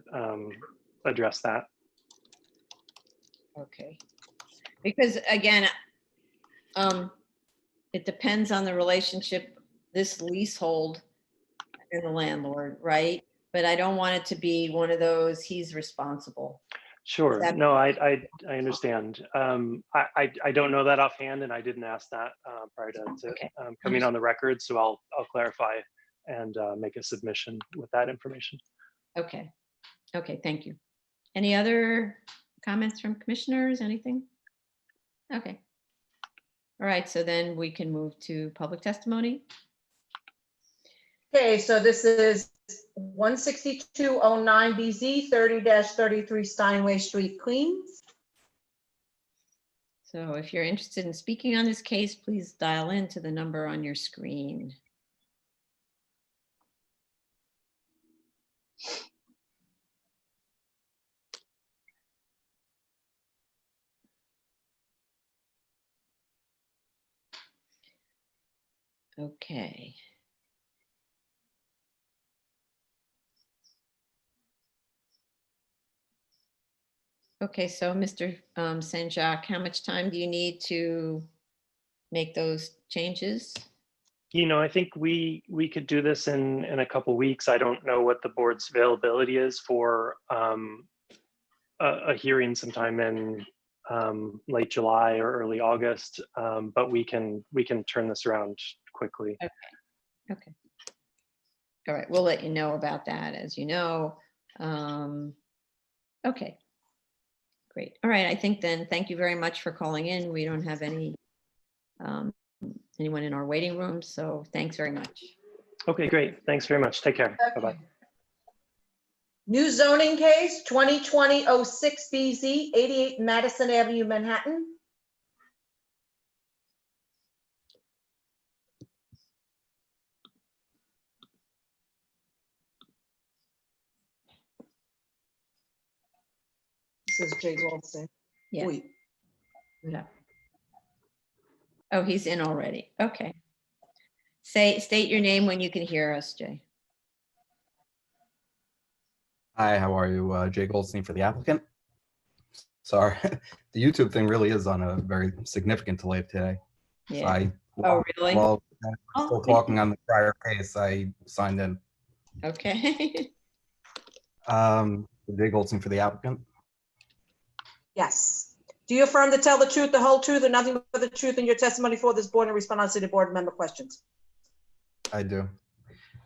address that. Okay. Because again, it depends on the relationship, this leasehold and the landlord, right? But I don't want it to be one of those, he's responsible. Sure. No, I understand. I don't know that offhand, and I didn't ask that prior to coming on the record. So I'll clarify and make a submission with that information. Okay. Okay. Thank you. Any other comments from commissioners? Anything? Okay. All right. So then we can move to public testimony. Okay, so this is 16209BZ 30-33 Steinway Street, Queens. So if you're interested in speaking on this case, please dial in to the number on your screen. Okay. Okay, so Mr. St. Jacques, how much time do you need to make those changes? I think we could do this in a couple weeks. I don't know what the board's availability is for a hearing sometime in late July or early August, but we can turn this around quickly. Okay. Okay. All right, we'll let you know about that, as you know. Okay. Great. All right. I think then, thank you very much for calling in. We don't have any anyone in our waiting room, so thanks very much. Okay, great. Thanks very much. Take care. Okay. Bye-bye. New zoning case 2020-06BZ 88 Madison Avenue, Manhattan. This is Jay Goldstein. Yeah. Wait. No. Oh, he's in already. Okay. State your name when you can hear us, Jay. Hi, how are you? Jay Goldstein for the applicant. Sorry, the YouTube thing really is on a very significant delay today. Yeah. So Oh, really? While still talking on the prior case, I signed in. Okay. Jay Goldstein for the applicant. Yes. Do you affirm to tell the truth, the whole truth, and nothing but the truth in your testimony for this board and respond to the board member questions? I do.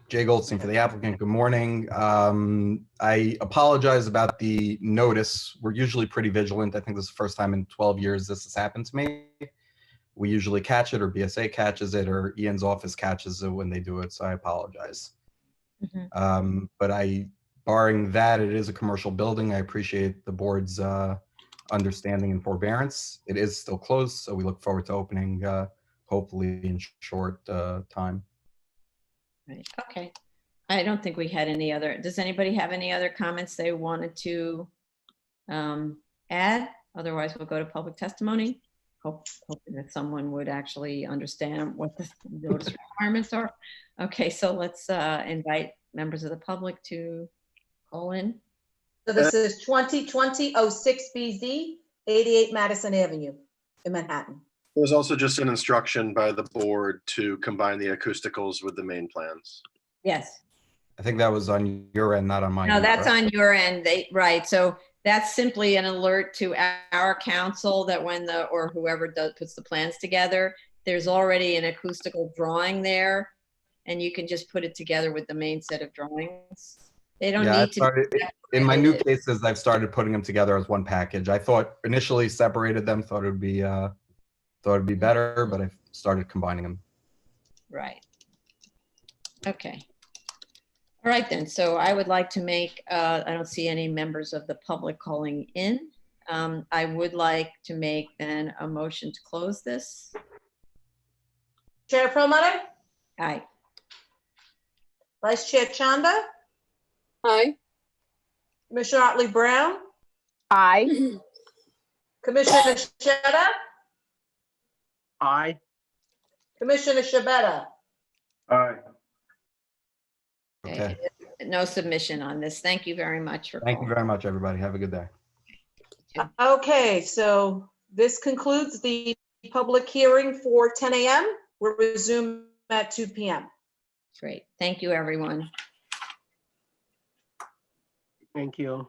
Jay Goldstein for the applicant. Good morning. I apologize about the notice. We're usually pretty vigilant. I think this is the first time in 12 years this has happened to me. We usually catch it, or BSA catches it, or Ian's office catches it when they do it, so I apologize. Mm-hmm. But barring that, it is a commercial building. I appreciate the board's understanding and forbearance. It is still closed, so we look forward to opening hopefully in short time. Right. Okay. I don't think we had any other. Does anybody have any other comments they wanted to add? Otherwise, we'll go to public testimony. Hoping that someone would actually understand what the notice requirements are. Okay, so let's invite members of the public to call in. So this is 2020-06BZ 88 Madison Avenue in Manhattan. There's also just an instruction by the board to combine the acousticals with the main plans. Yes. I think that was on your end, not on mine. No, that's on your end. Right. So That's simply an alert to our council that when or whoever puts the plans together, there's already an acoustical drawing there, and you can just put it together with the main set of drawings. They don't Yeah, I need to. started in my new cases. I've started putting them together as one package. I thought initially separated them, thought it'd be better, but I've started combining them. Right. Okay. All right then. So I would like to make. I don't see any members of the public calling in. I would like to make then a motion to close this. Chair Perlmutter, Aye. Vice Chair Chanda, Aye. Commissioner Otley Brown, Aye. Commissioner Sheta, Aye. Commissioner Shabeta. Aye. Okay. No submission on this. Thank you very much for Thank you calling. very much, everybody. Have a good day. Okay, so this concludes the public hearing for 10 a.m. We'll resume at 2 p.m. Great. Thank you, everyone. Thank you.